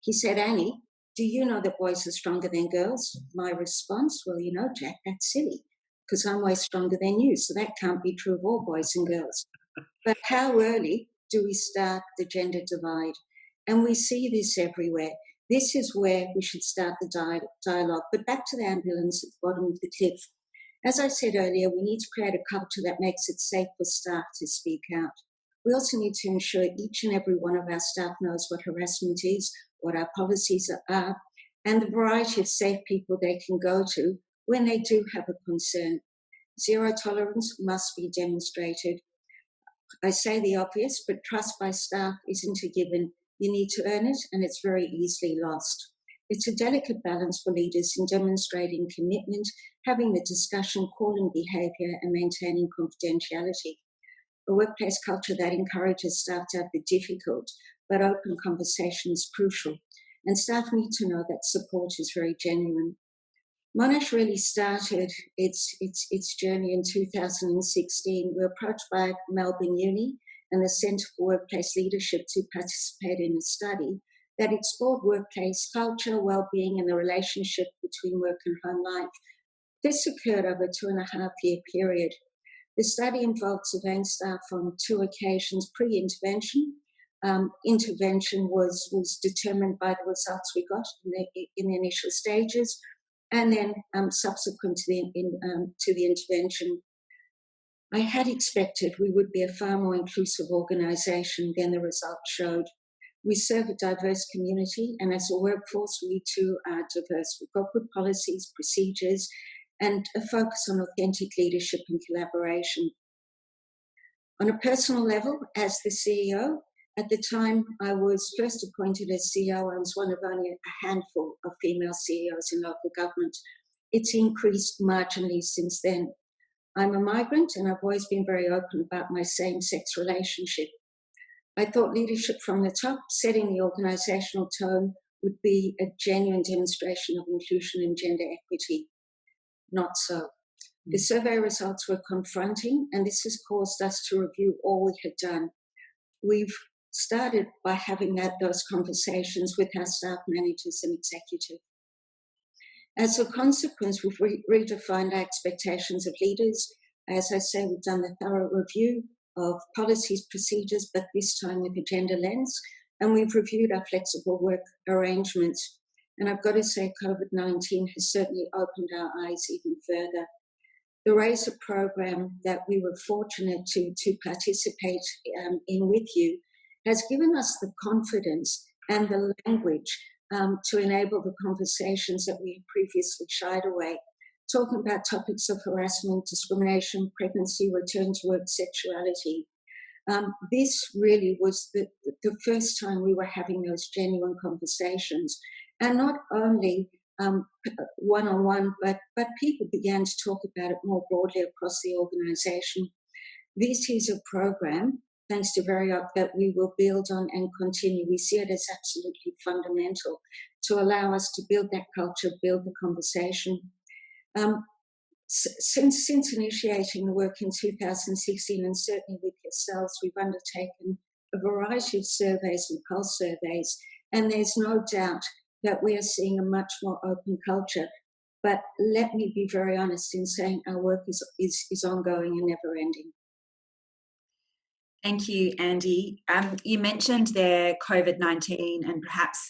He said, "Annie, do you know that boys are stronger than girls?" My response, "Well, Jack, that's silly, because I'm way stronger than you, so that can't be true of all boys and girls." But how early do we start the gender divide? And we see this everywhere. This is where we should start the dialogue. But back to the ambulance at the bottom of the cliff. As I said earlier, we need to create a culture that makes it safe for staff to speak out. We also need to ensure each and every one of our staff knows what harassment is, what our policies are, and the variety of safe people they can go to when they do have a concern. Zero tolerance must be demonstrated. I say the obvious, but trust by staff isn't a given. You need to earn it, and it's very easily lost. It's a delicate balance for leaders in demonstrating commitment, having the discussion, calling behaviour, and maintaining confidentiality. A workplace culture that encourages staff to have the difficult but open conversation is crucial, and staff need to know that support is very genuine. Monash really started its journey in 2016. We were approached by Melbourne Uni and the Centre for Workplace Leadership to participate in a study that explored workplace culture, well-being, and the relationship between work and home life. This occurred over a 2.5-year period. The study involved surveying staff on 2 occasions pre-intervention. Intervention was determined by the results we got in the initial stages, and then subsequent to the intervention. I had expected we would be a far more inclusive organisation than the results showed. We serve a diverse community, and as a workforce, we too are diverse. We've got good policies, procedures, and a focus on authentic leadership and collaboration. On a personal level, as the CEO, at the time I was first appointed as CEO, I was one of only a handful of female CEOs in local government. It's increased marginally since then. I'm a migrant, and I've always been very open about my same-sex relationship. I thought leadership from the top, setting the organisational tone, would be a genuine demonstration of inclusion and gender equity. Not so. The survey results were confronting, and this has caused us to review all we had done. We've started by having those conversations with our staff managers and executive. As a consequence, we've redefined our expectations of leaders. as I say, we've done the thorough review of policies, procedures, but this time with a gender lens. And we've reviewed our flexible work arrangements. And I've got to say, COVID-19 has certainly opened our eyes even further. The RAISER program that we were fortunate to participate in with you has given us the confidence and the language to enable the conversations that we had previously shied away, talking about topics of harassment, discrimination, pregnancy, return to work, sexuality. This really was the first time we were having those genuine conversations, and not only one-on-one, but people began to talk about it more broadly across the organisation. This is a program, thanks to Veriop, that we will build on and continue. We see it as absolutely fundamental to allow us to build that culture, build the conversation. Since initiating the work in 2016, and certainly with yourselves, we've undertaken a variety of surveys and pulse surveys, and there's no doubt that we are seeing a much more open culture. But let me be very honest in saying our work is ongoing and never ending. Thank you, Andy. You mentioned there COVID-19 and perhaps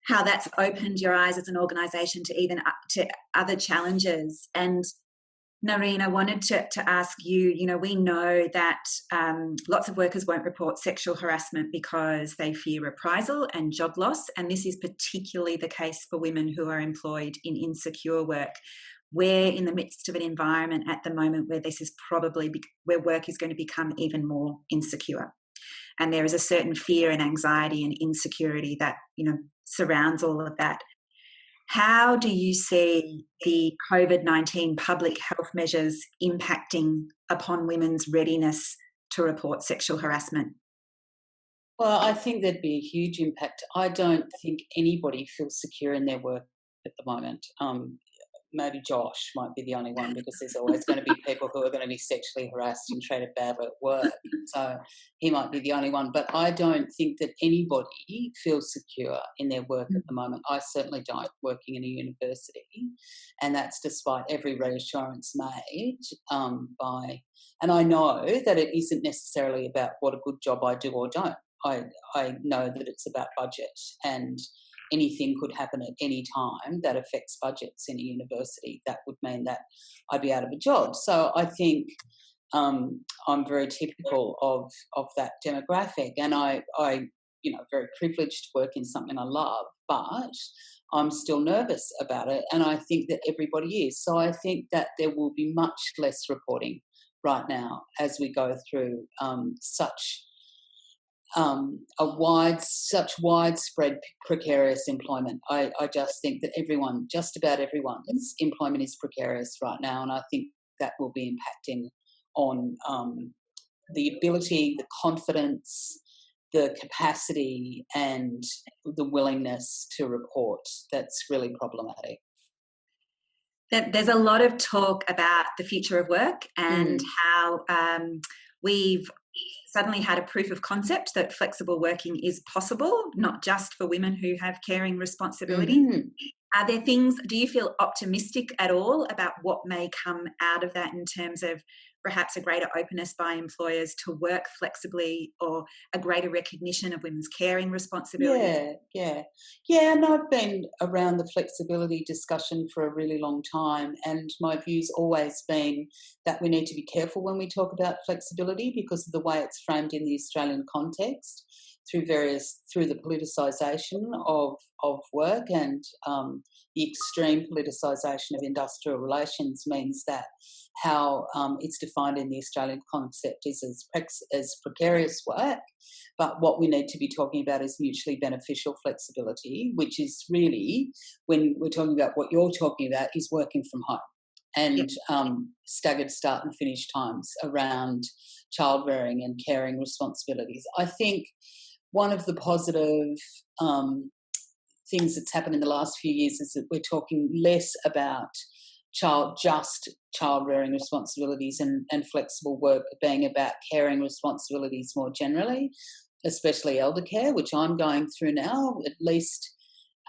how that's opened your eyes as an organisation to even to other challenges. And Noreen, I wanted to ask you, we know that lots of workers won't report sexual harassment because they fear reprisal and job loss. And this is particularly the case for women who are employed in insecure work. We're in the midst of an environment at the moment where this is probably where work is going to become even more insecure. And there is a certain fear and anxiety and insecurity that, surrounds all of that. How do you see the COVID-19 public health measures impacting upon women's readiness to report sexual harassment? Well, I think there'd be a huge impact. I don't think anybody feels secure in their work at the moment. Maybe Josh might be the only one, because there's always going to be people who are going to be sexually harassed and treated badly at work. So he might be the only one. But I don't think that anybody feels secure in their work at the moment. I certainly don't, working in a university. And that's despite every reassurance made by... And I know that it isn't necessarily about what a good job I do or don't. I know that it's about budget, and anything could happen at any time that affects budgets in a university. That would mean that I'd be out of a job. So I think I'm very typical of that demographic, and I very privileged to work in something I love, but I'm still nervous about it, and I think that everybody is. So I think that there will be much less reporting right now as we go through such widespread precarious employment. I just think that just about everyone's employment is precarious right now, and I think that will be impacting on the ability, the confidence, the capacity, and the willingness to report. That's really problematic. There's a lot of talk about the future of work and how we've suddenly had a proof of concept that flexible working is possible, not just for women who have caring responsibility. Are there things, do you feel optimistic at all about what may come out of that in terms of perhaps a greater openness by employers to work flexibly, or a greater recognition of women's caring responsibility? Yeah. And I've been around the flexibility discussion for a really long time, and my view's always been that we need to be careful when we talk about flexibility because of the way it's framed in the Australian context through the politicisation of work, and the extreme politicisation of industrial relations means that how it's defined in the Australian concept is as precarious work, but what we need to be talking about is mutually beneficial flexibility, which is really, when we're talking about what you're talking about, is working from home and staggered start and finish times around childbearing and caring responsibilities. I think one of the positive things that's happened in the last few years is that we're talking less about child-rearing responsibilities and flexible work being about caring responsibilities more generally, especially elder care, which I'm going through now. At least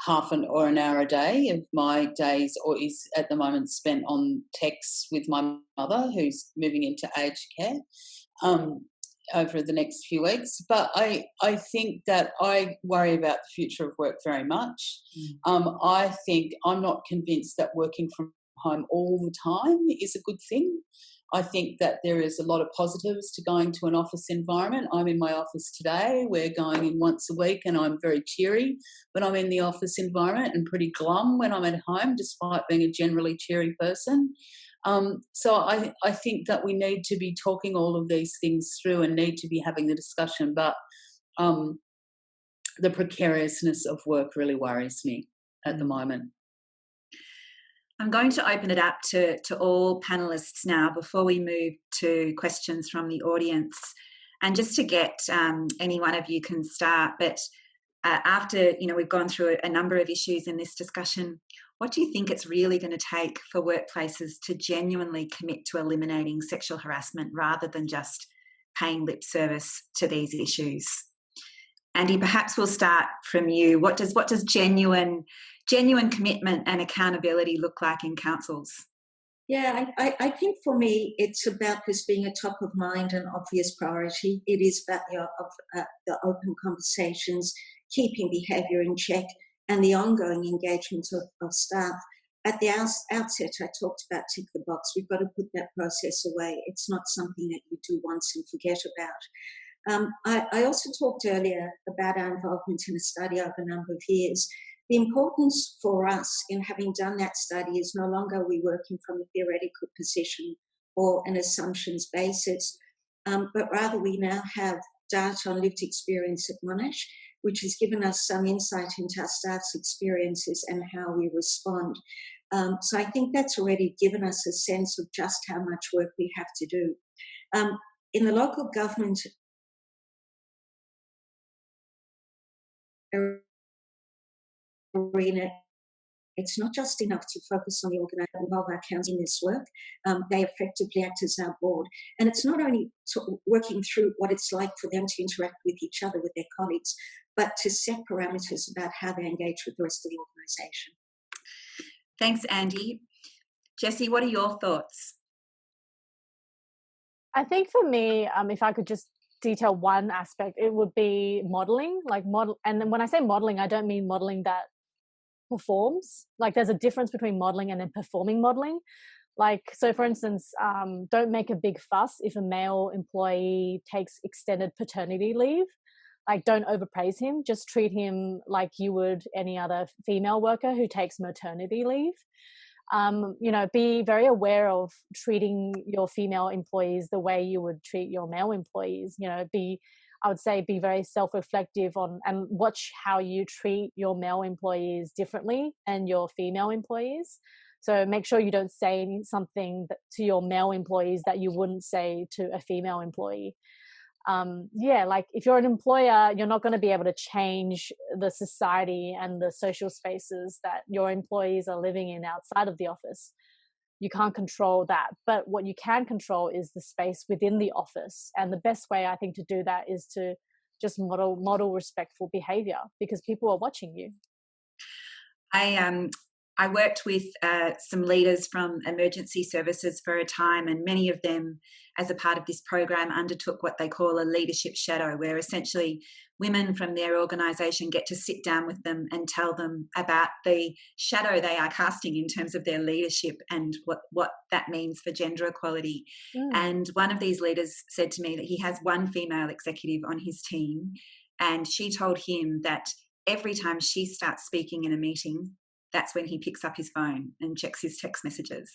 half an or an hour a day of my days, or is at the moment spent on texts with my mother, who's moving into aged care over the next few weeks. But I think that I worry about the future of work very much. I think I'm not convinced that working from home all the time is a good thing. I think that there is a lot of positives to going to an office environment. I'm in my office today. We're going in once a week, and I'm very cheery when I'm in the office environment and pretty glum when I'm at home, despite being a generally cheery person. So I think that we need to be talking all of these things through and need to be having the discussion. But the precariousness of work really worries me at the moment. I'm going to open it up to all panellists now before we move to questions from the audience. And just to get any one of you can start, but after we've gone through a number of issues in this discussion, what do you think it's really going to take for workplaces to genuinely commit to eliminating sexual harassment rather than just paying lip service to these issues? Andy, perhaps we'll start from you. What does genuine commitment and accountability look like in councils? Yeah, I think for me, it's about this being a top of mind and obvious priority. It is about the open conversations, keeping behaviour in check, and the ongoing engagement of staff. At the outset, I talked about tick the box. We've got to put that process away. It's not something that you do once and forget about. I also talked earlier about our involvement in a study over a number of years. The importance for us in having done that study is no longer are we working from a theoretical position or an assumptions basis, but rather we now have data on lived experience at Monash, which has given us some insight into our staff's experiences and how we respond. So I think that's already given us a sense of just how much work we have to do. In the local government arena, it's not just enough to focus on the organisation, involve our council in this work. They effectively act as our board. And it's not only working through what it's like for them to interact with each other, with their colleagues, but to set parameters about how they engage with the rest of the organisation. Thanks, Andy. Jessie, what are your thoughts? I think for me, if I could just detail one aspect, it would be modelling. And then when I say modelling, I don't mean modelling that performs. Like, there's a difference between modelling and then performing modelling. Like, so for instance, don't make a big fuss if a male employee takes extended paternity leave. Like, don't overpraise him. Just treat him like you would any other female worker who takes maternity leave. Be very aware of treating your female employees the way you would treat your male employees. I would say be very self-reflective on and watch how you treat your male employees differently than your female employees. So make sure you don't say something to your male employees that you wouldn't say to a female employee. Like if you're an employer, you're not going to be able to change the society and the social spaces that your employees are living in outside of the office. You can't control that. But what you can control is the space within the office. And the best way, I think, to do that is to just model respectful behavior, because people are watching you. I worked with some leaders from emergency services for a time, and many of them, as a part of this program, undertook what they call a leadership shadow, where essentially women from their organisation get to sit down with them and tell them about the shadow they are casting in terms of their leadership and what that means for gender equality. And one of these leaders said to me that he has one female executive on his team, and she told him that every time she starts speaking in a meeting, that's when he picks up his phone and checks his text messages.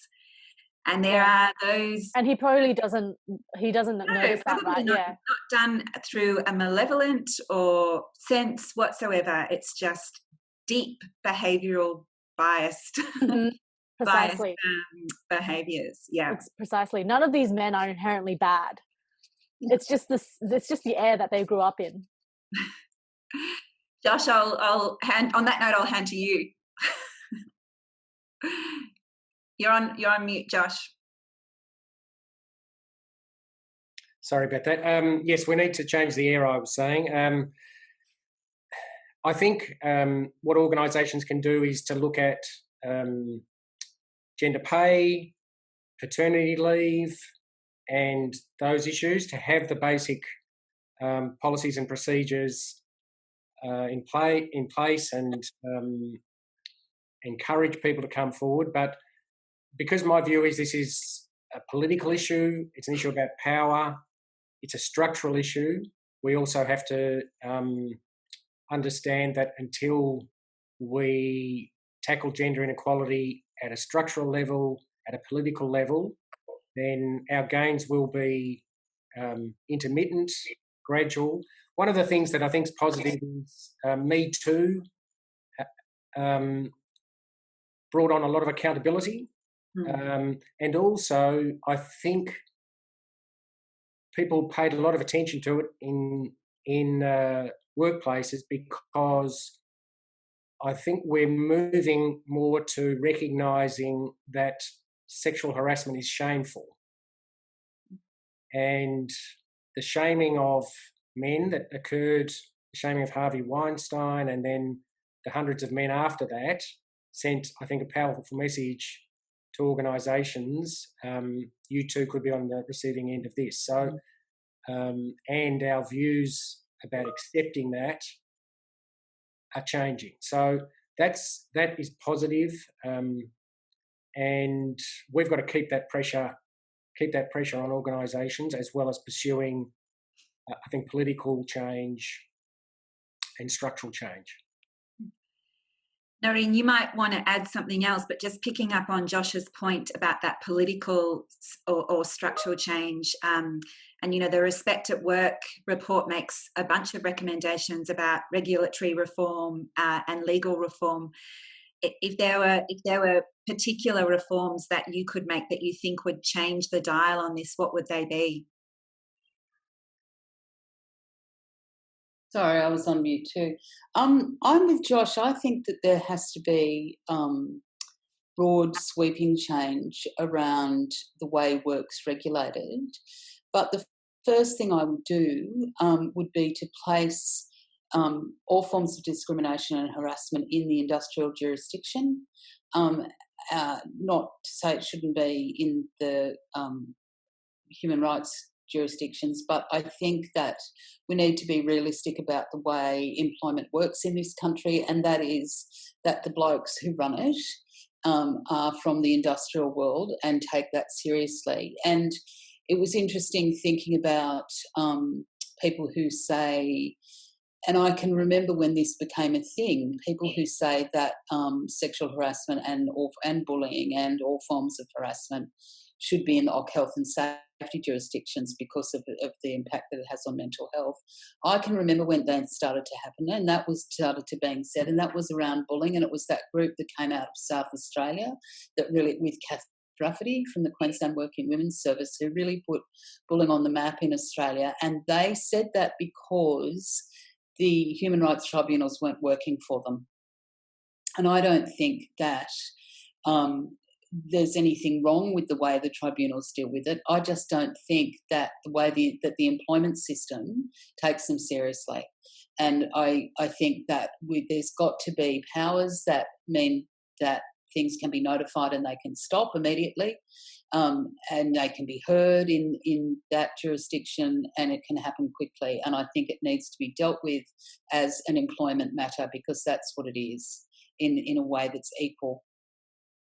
And there are those... And he probably doesn't notice that, right? Not done through a malevolent or sense whatsoever. It's just deep behavioural biased, Precisely. behaviours. Yeah. Precisely. None of these men are inherently bad. It's just the air that they grew up in. Josh, I'll hand to you. You're on mute, Josh. Sorry about that. Yes, we need to change the air, I was saying. I think what organisations can do is to look at gender pay, paternity leave, and those issues, to have the basic policies and procedures in place, and encourage people to come forward. But because my view is this is a political issue, it's an issue about power, it's a structural issue, we also have to understand that until we tackle gender inequality at a structural level, at a political level, then our gains will be intermittent, gradual. One of the things that I think is positive is Me Too brought on a lot of accountability. And also, I think people paid a lot of attention to it in workplaces, because I think we're moving more to recognising that sexual harassment is shameful. And the shaming of men that occurred, the shaming of Harvey Weinstein, and then the hundreds of men after that, sent, I think, a powerful message to organisations. You too could be on the receiving end of this. So, and our views about accepting that are changing. So that is positive, and we've got to keep that pressure on organisations, as well as pursuing, I think, political change and structural change. Noreen, you might want to add something else, but just picking up on Josh's point about that political or structural change, and, you know, the Respect at Work report makes a bunch of recommendations about regulatory reform and legal reform. If there were particular reforms that you could make that you think would change the dial on this, what would they be? Sorry, I was on mute too. I'm with Josh. I think that there has to be broad, sweeping change around the way work's regulated. But the first thing I would do would be to place all forms of discrimination and harassment in the industrial jurisdiction. Not to say it shouldn't be in the human rights jurisdictions, but I think that we need to be realistic about the way employment works in this country, and that is that the blokes who run it are from the industrial world and take that seriously. And it was interesting thinking about people who say, and I can remember when this became a thing, people who say that sexual harassment and bullying and all forms of harassment should be in the health and safety jurisdictions because of the impact that it has on mental health. I can remember when that started to happen, and that was started to being said, and that was around bullying, and it was that group that came out of South Australia that really, with Kath Rafferty from the Queensland Working Women's Service, who really put bullying on the map in Australia. And they said that because the human rights tribunals weren't working for them. And I don't think that there's anything wrong with the way the tribunals deal with it. I just don't think that the way that the employment system takes them seriously. And I think that there's got to be powers that mean that things can be notified and they can stop immediately, and they can be heard in that jurisdiction, and it can happen quickly. And I think it needs to be dealt with as an employment matter, because that's what it is, in a way that's equal.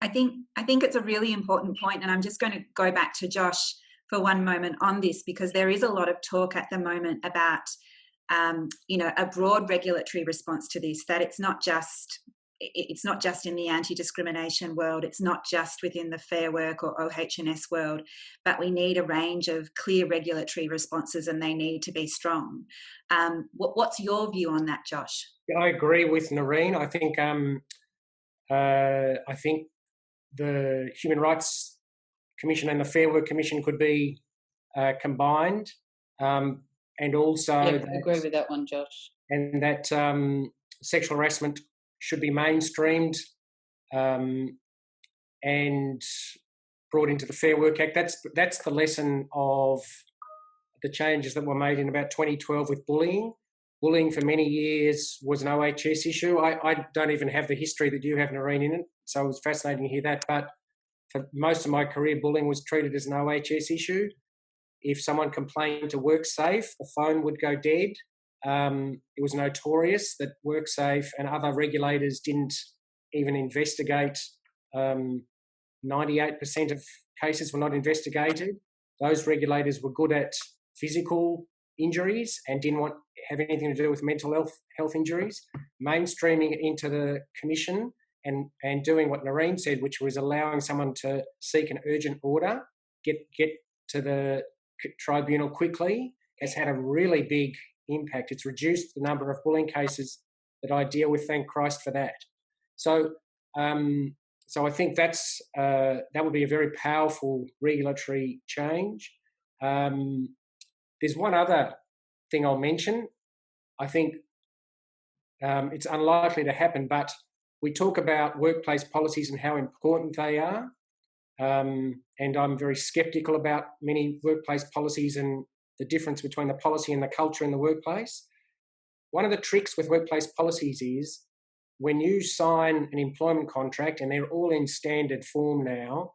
I think it's a really important point, and I'm just going to go back to Josh for one moment on this, because there is a lot of talk at the moment about a broad regulatory response to this, that it's not just in the anti-discrimination world, it's not just within the Fair Work or OH&S world, but we need a range of clear regulatory responses, and they need to be strong. What's your view on that, Josh? I agree with Noreen. I think the Human Rights Commission and the Fair Work Commission could be combined, and also I agree with that one, Josh. And that sexual harassment should be mainstreamed and brought into the Fair Work Act. That's the lesson of the changes that were made in about 2012 with bullying. bullying for many years was an OHS issue. I don't even have the history that you have, Noreen, in it, so it was fascinating to hear that. But for most of my career, bullying was treated as an OHS issue. If someone complained to WorkSafe, the phone would go dead. It was notorious that WorkSafe and other regulators didn't even investigate. 98% of cases were not investigated. Those regulators were good at physical injuries and didn't want have anything to do with mental health injuries. Mainstreaming it into the commission and doing what Noreen said, which was allowing someone to seek an urgent order, get to the tribunal quickly, has had a really big impact. It's reduced the number of bullying cases that I deal with. Thank Christ for that. So I think that would be a very powerful regulatory change. There's one other thing I'll mention. I think it's unlikely to happen, but we talk about workplace policies and how important they are. And I'm very sceptical about many workplace policies and the difference between the policy and the culture in the workplace. One of the tricks with workplace policies is when you sign an employment contract, and they're all in standard form now,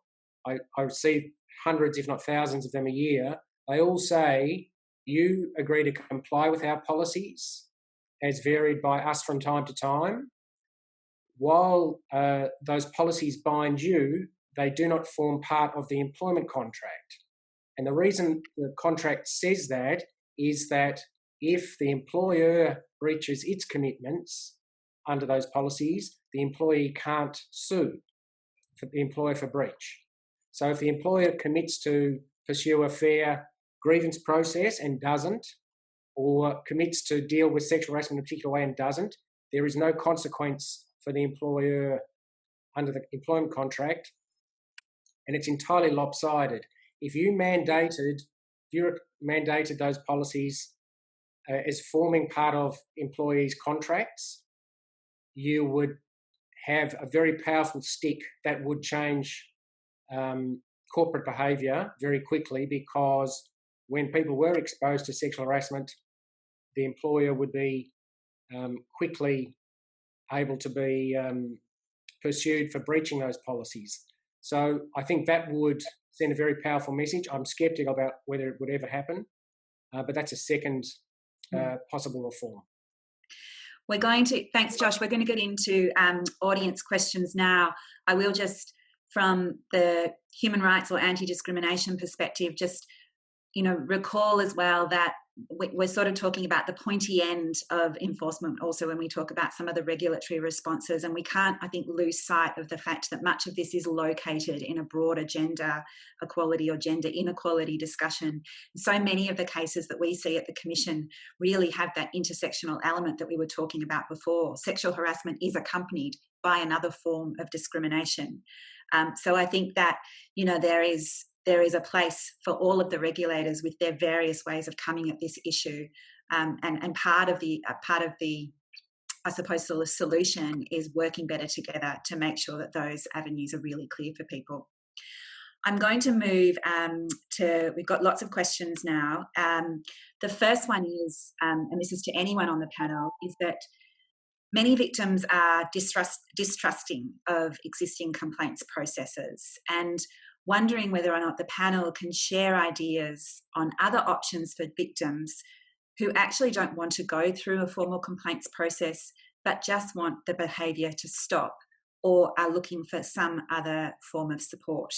I receive hundreds, if not thousands of them a year, they all say, you agree to comply with our policies as varied by us from time to time. While those policies bind you, they do not form part of the employment contract. And the reason the contract says that is that if the employer breaches its commitments under those policies, the employee can't sue the employer for breach. So if the employer commits to pursue a fair grievance process and doesn't, or commits to deal with sexual harassment in a particular way and doesn't, there is no consequence for the employer under the employment contract, and it's entirely lopsided. If you mandated those policies as forming part of employees' contracts, you would have a very powerful stick that would change corporate behaviour very quickly, because when people were exposed to sexual harassment, the employer would be quickly able to be pursued for breaching those policies. So I think that would send a very powerful message. I'm sceptical about whether it would ever happen, but that's a second possible reform. Thanks Josh, we're going to get into audience questions now. I will just, from the human rights or anti-discrimination perspective, just recall as well that we're sort of talking about the pointy end of enforcement also when we talk about some of the regulatory responses, and we can't, I think, lose sight of the fact that much of this is located in a broader gender equality or gender inequality discussion. So many of the cases that we see at the Commission really have that intersectional element that we were talking about before. Sexual harassment is accompanied by another form of discrimination. So I think that, there is a place for all of the regulators with their various ways of coming at this issue, and part of the I suppose the solution is working better together to make sure that those avenues are really clear for people. I'm going to move we've got lots of questions now. The first one is, and this is to anyone on the panel, is that many victims are distrusting of existing complaints processes and wondering whether or not the panel can share ideas on other options for victims who actually don't want to go through a formal complaints process but just want the behaviour to stop or are looking for some other form of support.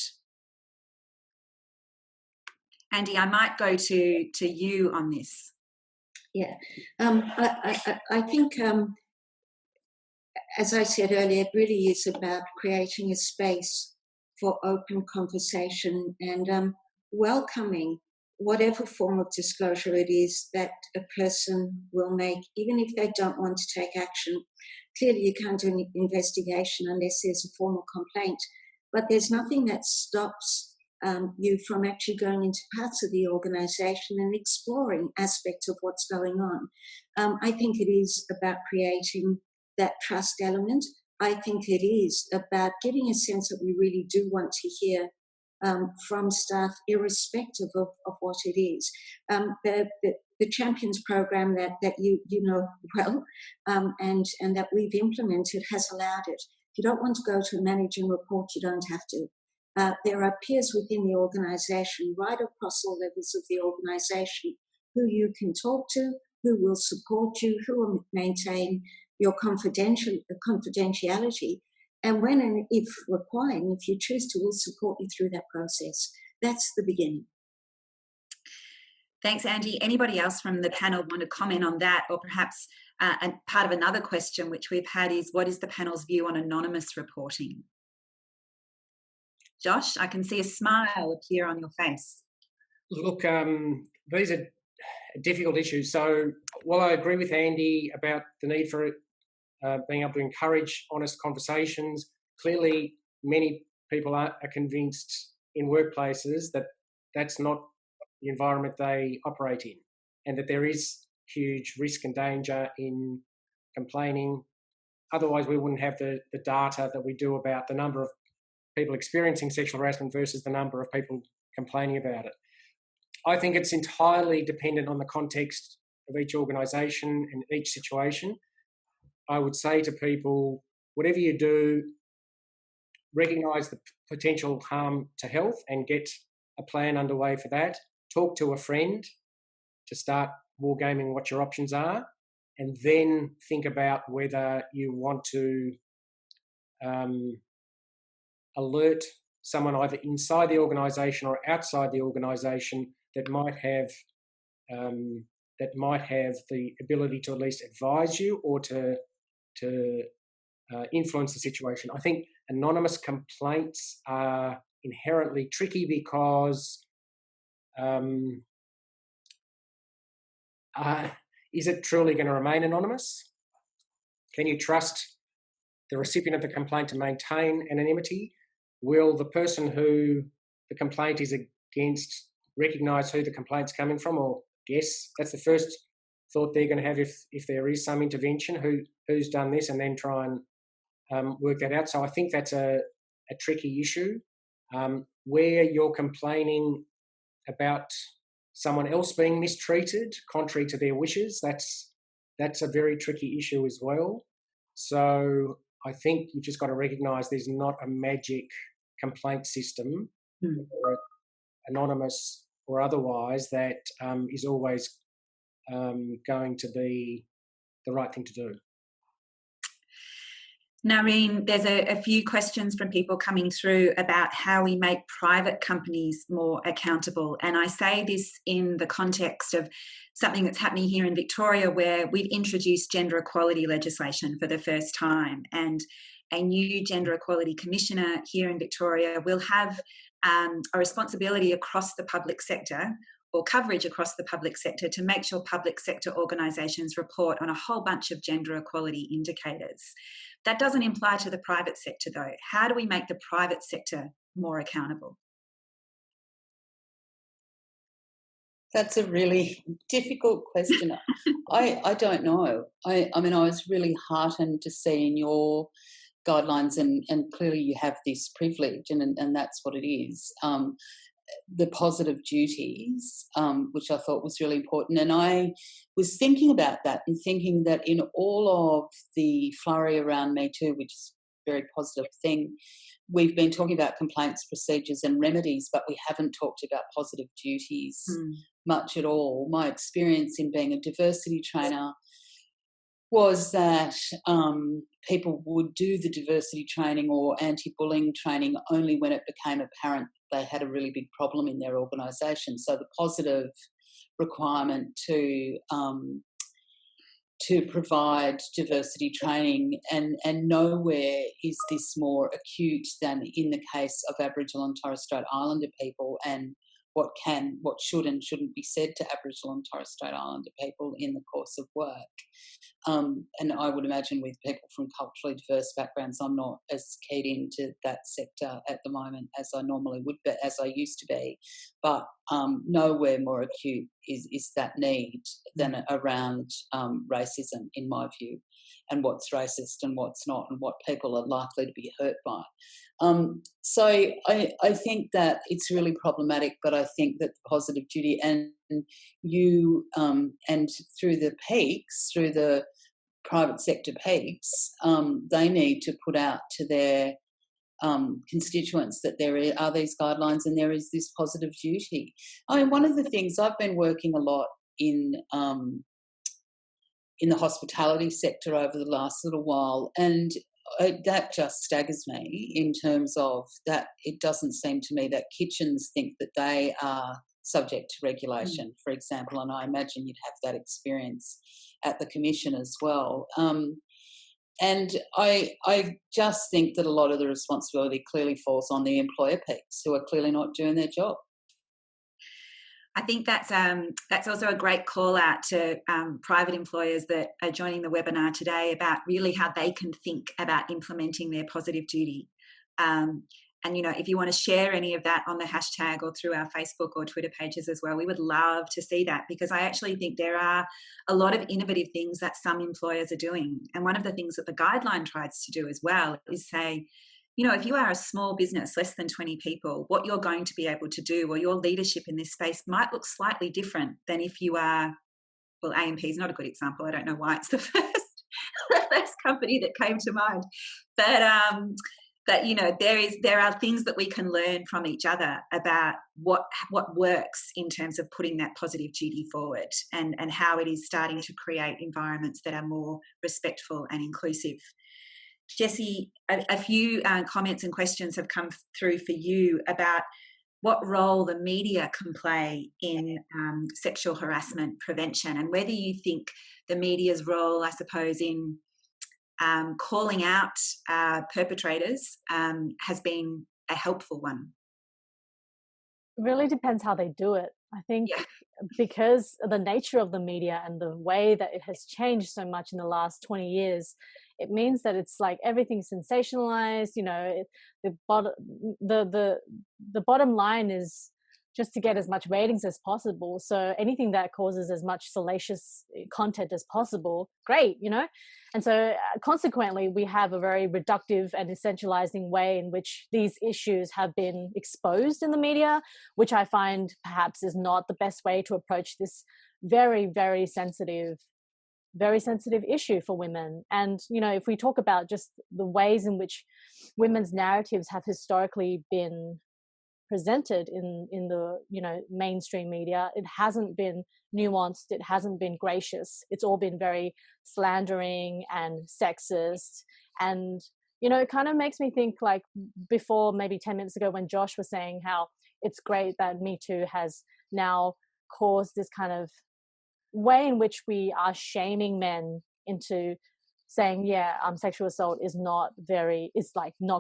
Andy, I might go to you on this. Yeah, I think, as I said earlier, it really is about creating a space for open conversation and welcoming whatever form of disclosure it is that a person will make, even if they don't want to take action. Clearly, you can't do an investigation unless there's a formal complaint, but there's nothing that stops you from actually going into parts of the organisation and exploring aspects of what's going on. I think it is about creating that trust element. I think it is about getting a sense that we really do want to hear from staff, irrespective of what it is. The the Champions program that you know well, and that we've implemented has allowed it. If you don't want to go to a managing report, you don't have to. There are peers within the organisation, right across all levels of the organisation, who you can talk to, who will support you, who will maintain your confidentiality. And when and if requiring, if you choose to, will support you through that process. That's the beginning. Thanks, Andy. Anybody else from the panel want to comment on that? Or perhaps part of another question which we've had is, what is the panel's view on anonymous reporting? Josh, I can see a smile appear on your face. Look, these are difficult issues. So while I agree with Andy about the need for being able to encourage honest conversations, clearly many people are convinced in workplaces that that's not the environment they operate in, and that there is huge risk and danger in complaining. Otherwise, we wouldn't have the data that we do about the number of people experiencing sexual harassment versus the number of people complaining about it. I think it's entirely dependent on the context of each organisation and each situation. I would say to people, whatever you do, recognise the potential harm to health and get a plan underway for that. Talk to a friend to start wargaming what your options are, and then think about whether you want to alert someone either inside the organisation or outside the organisation that might have the ability to at least advise you or to influence the situation. I think anonymous complaints are inherently tricky because is it truly going to remain anonymous? Can you trust the recipient of the complaint to maintain anonymity? Will the person who the complaint is against recognise who the complaint's coming from or guess? That's the first thought they're going to have if there is some intervention, who's done this, and then try and work that out. So I think that's a tricky issue. Where you're complaining about someone else being mistreated contrary to their wishes, that's a very tricky issue as well. So I think you've just got to recognise there's not a magic complaint system, or anonymous or otherwise, that is always going to be the right thing to do. Nareen, there's a few questions from people coming through about how we make private companies more accountable. And I say this in the context of something that's happening here in Victoria, where we've introduced gender equality legislation for the first time. And a new gender equality commissioner here in Victoria will have a responsibility across the public sector, or coverage across the public sector, to make sure public sector organisations report on a whole bunch of gender equality indicators. That doesn't apply to the private sector, though. How do we make the private sector more accountable? That's a really difficult question. I don't know. I mean, I was really heartened to see in your guidelines, and clearly you have this privilege, and that's what it is, the positive duties, which I thought was really important. And I was thinking about that and thinking that in all of the flurry around Me Too, which is a very positive thing, we've been talking about complaints, procedures and remedies, but we haven't talked about positive duties much at all. My experience in being a diversity trainer was that people would do the diversity training or anti-bullying training only when it became apparent they had a really big problem in their organisation. So the positive requirement to provide diversity training, and nowhere is this more acute than in the case of Aboriginal and Torres Strait Islander people, and what should and shouldn't be said to Aboriginal and Torres Strait Islander people in the course of work. And I would imagine with people from culturally diverse backgrounds, I'm not as keyed into that sector at the moment as I normally would be, as I used to be. But nowhere more acute is that need than around racism, in my view. and what's racist and what's not, and what people are likely to be hurt by. So I think that it's really problematic, but I think that the positive duty and you and through the peaks, through the private sector peaks, they need to put out to their constituents that there are these guidelines and there is this positive duty. I mean, one of the things I've been working a lot in the hospitality sector over the last little while, and that just staggers me in terms of that it doesn't seem to me that kitchens think that they are subject to regulation, for example, and I imagine you'd have that experience at the Commission as well. And I just think that a lot of the responsibility clearly falls on the employer peaks who are clearly not doing their job. I think that's also a great call out to private employers that are joining the webinar today about really how they can think about implementing their positive duty. And, you know, if you want to share any of that on the hashtag or through our Facebook or Twitter pages as well, we would love to see that, because I actually think there are a lot of innovative things that some employers are doing. And one of the things that the guideline tries to do as well is say, you know, if you are a small business, less than 20 people, what you're going to be able to do, or your leadership in this space might look slightly different than if you are, well, AMP is not a good example. I don't know why it's the first company that came to mind. But you know, there are things that we can learn from each other about what works in terms of putting that positive duty forward, and how it is starting to create environments that are more respectful and inclusive. Jessie, a few comments and questions have come through for you about what role the media can play in sexual harassment prevention, and whether you think the media's role, I suppose, in calling out perpetrators has been a helpful one. It really depends how they do it. I think because the nature of the media and the way that it has changed so much in the last 20 years, it means that it's like everything's sensationalized. You know, the bottom line is just to get as much ratings as possible. So anything that causes as much salacious content as possible, great, you know? And so consequently, we have a very reductive and essentializing way in which these issues have been exposed in the media, which I find perhaps is not the best way to approach this very, very sensitive issue for women. And, you know, if we talk about just the ways in which women's narratives have historically been presented in the, you know, mainstream media, it hasn't been nuanced, it hasn't been gracious, it's all been very slandering and sexist. And, you know, it kind of makes me think, like, before maybe 10 minutes ago when Josh was saying how it's great that Me Too has now caused this kind of way in which we are shaming men into saying, yeah, sexual assault is not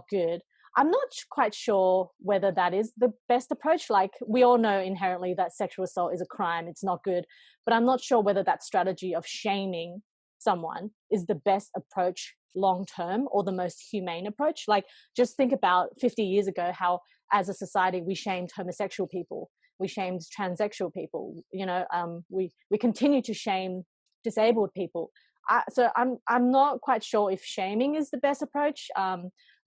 good. I'm not quite sure whether that is the best approach. Like, we all know inherently that sexual assault is a crime, it's not good, but I'm not sure whether that strategy of shaming someone is the best approach long term or the most humane approach. Like, just think about 50 years ago how as a society we shamed homosexual people, we shamed transsexual people, you know, we continue to shame disabled people. So I'm not quite sure if shaming is the best approach,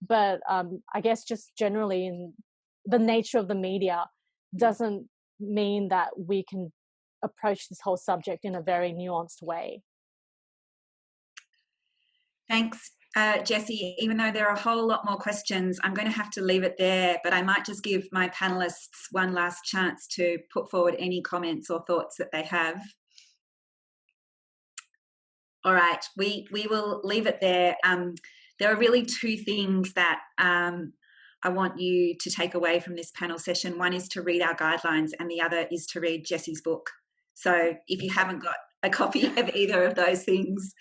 but I guess just generally in the nature of the media doesn't mean that we can approach this whole subject in a very nuanced way. Thanks, Jessie. Even though there are a whole lot more questions, I'm going to have to leave it there, but I might just give my panellists one last chance to put forward any comments or thoughts that they have. All right, we will leave it there. There are really two things that I want you to take away from this panel session. One is to read our guidelines, and the other is to read Jessie's book. So if you haven't got a copy of either of those things,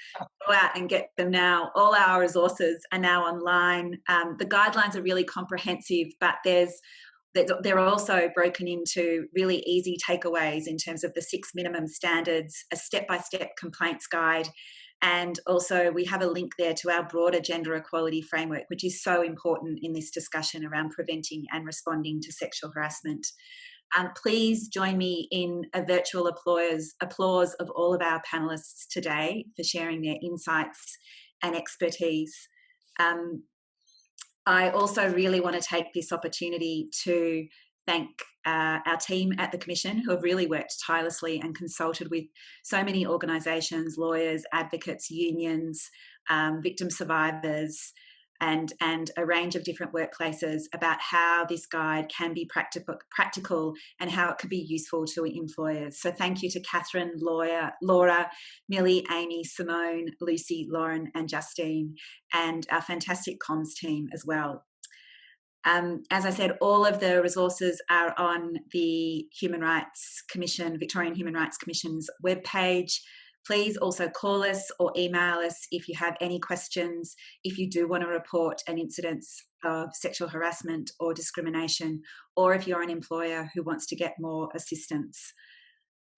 go out and get them now. All our resources are now online. The guidelines are really comprehensive, but they're also broken into really easy takeaways in terms of the 6 minimum standards, a step-by-step complaints guide, and also we have a link there to our broader gender equality framework, which is so important in this discussion around preventing and responding to sexual harassment. Please join me in a virtual applause of all of our panellists today for sharing their insights and expertise. I also really want to take this opportunity to thank our team at the Commission, who have really worked tirelessly and consulted with so many organisations, lawyers, advocates, unions, victim survivors, and a range of different workplaces about how this guide can be practical and how it could be useful to employers. So thank you to Catherine, Laura, Millie, Amy, Simone, Lucy, Lauren and Justine, and our fantastic comms team as well. As I said, all of the resources are on the Human Rights Commission, Victorian Human Rights Commission's webpage. Please also call us or email us if you have any questions, if you do want to report an incident of sexual harassment or discrimination, or if you're an employer who wants to get more assistance.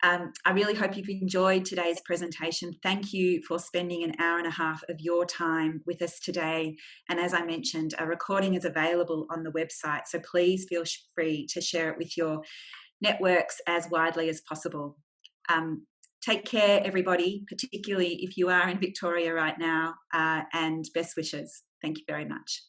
I really hope you've enjoyed today's presentation. Thank you for spending an hour and a half of your time with us today. And as I mentioned, a recording is available on the website, so please feel free to share it with your networks as widely as possible. Take care, everybody, particularly if you are in Victoria right now, and best wishes. Thank you very much.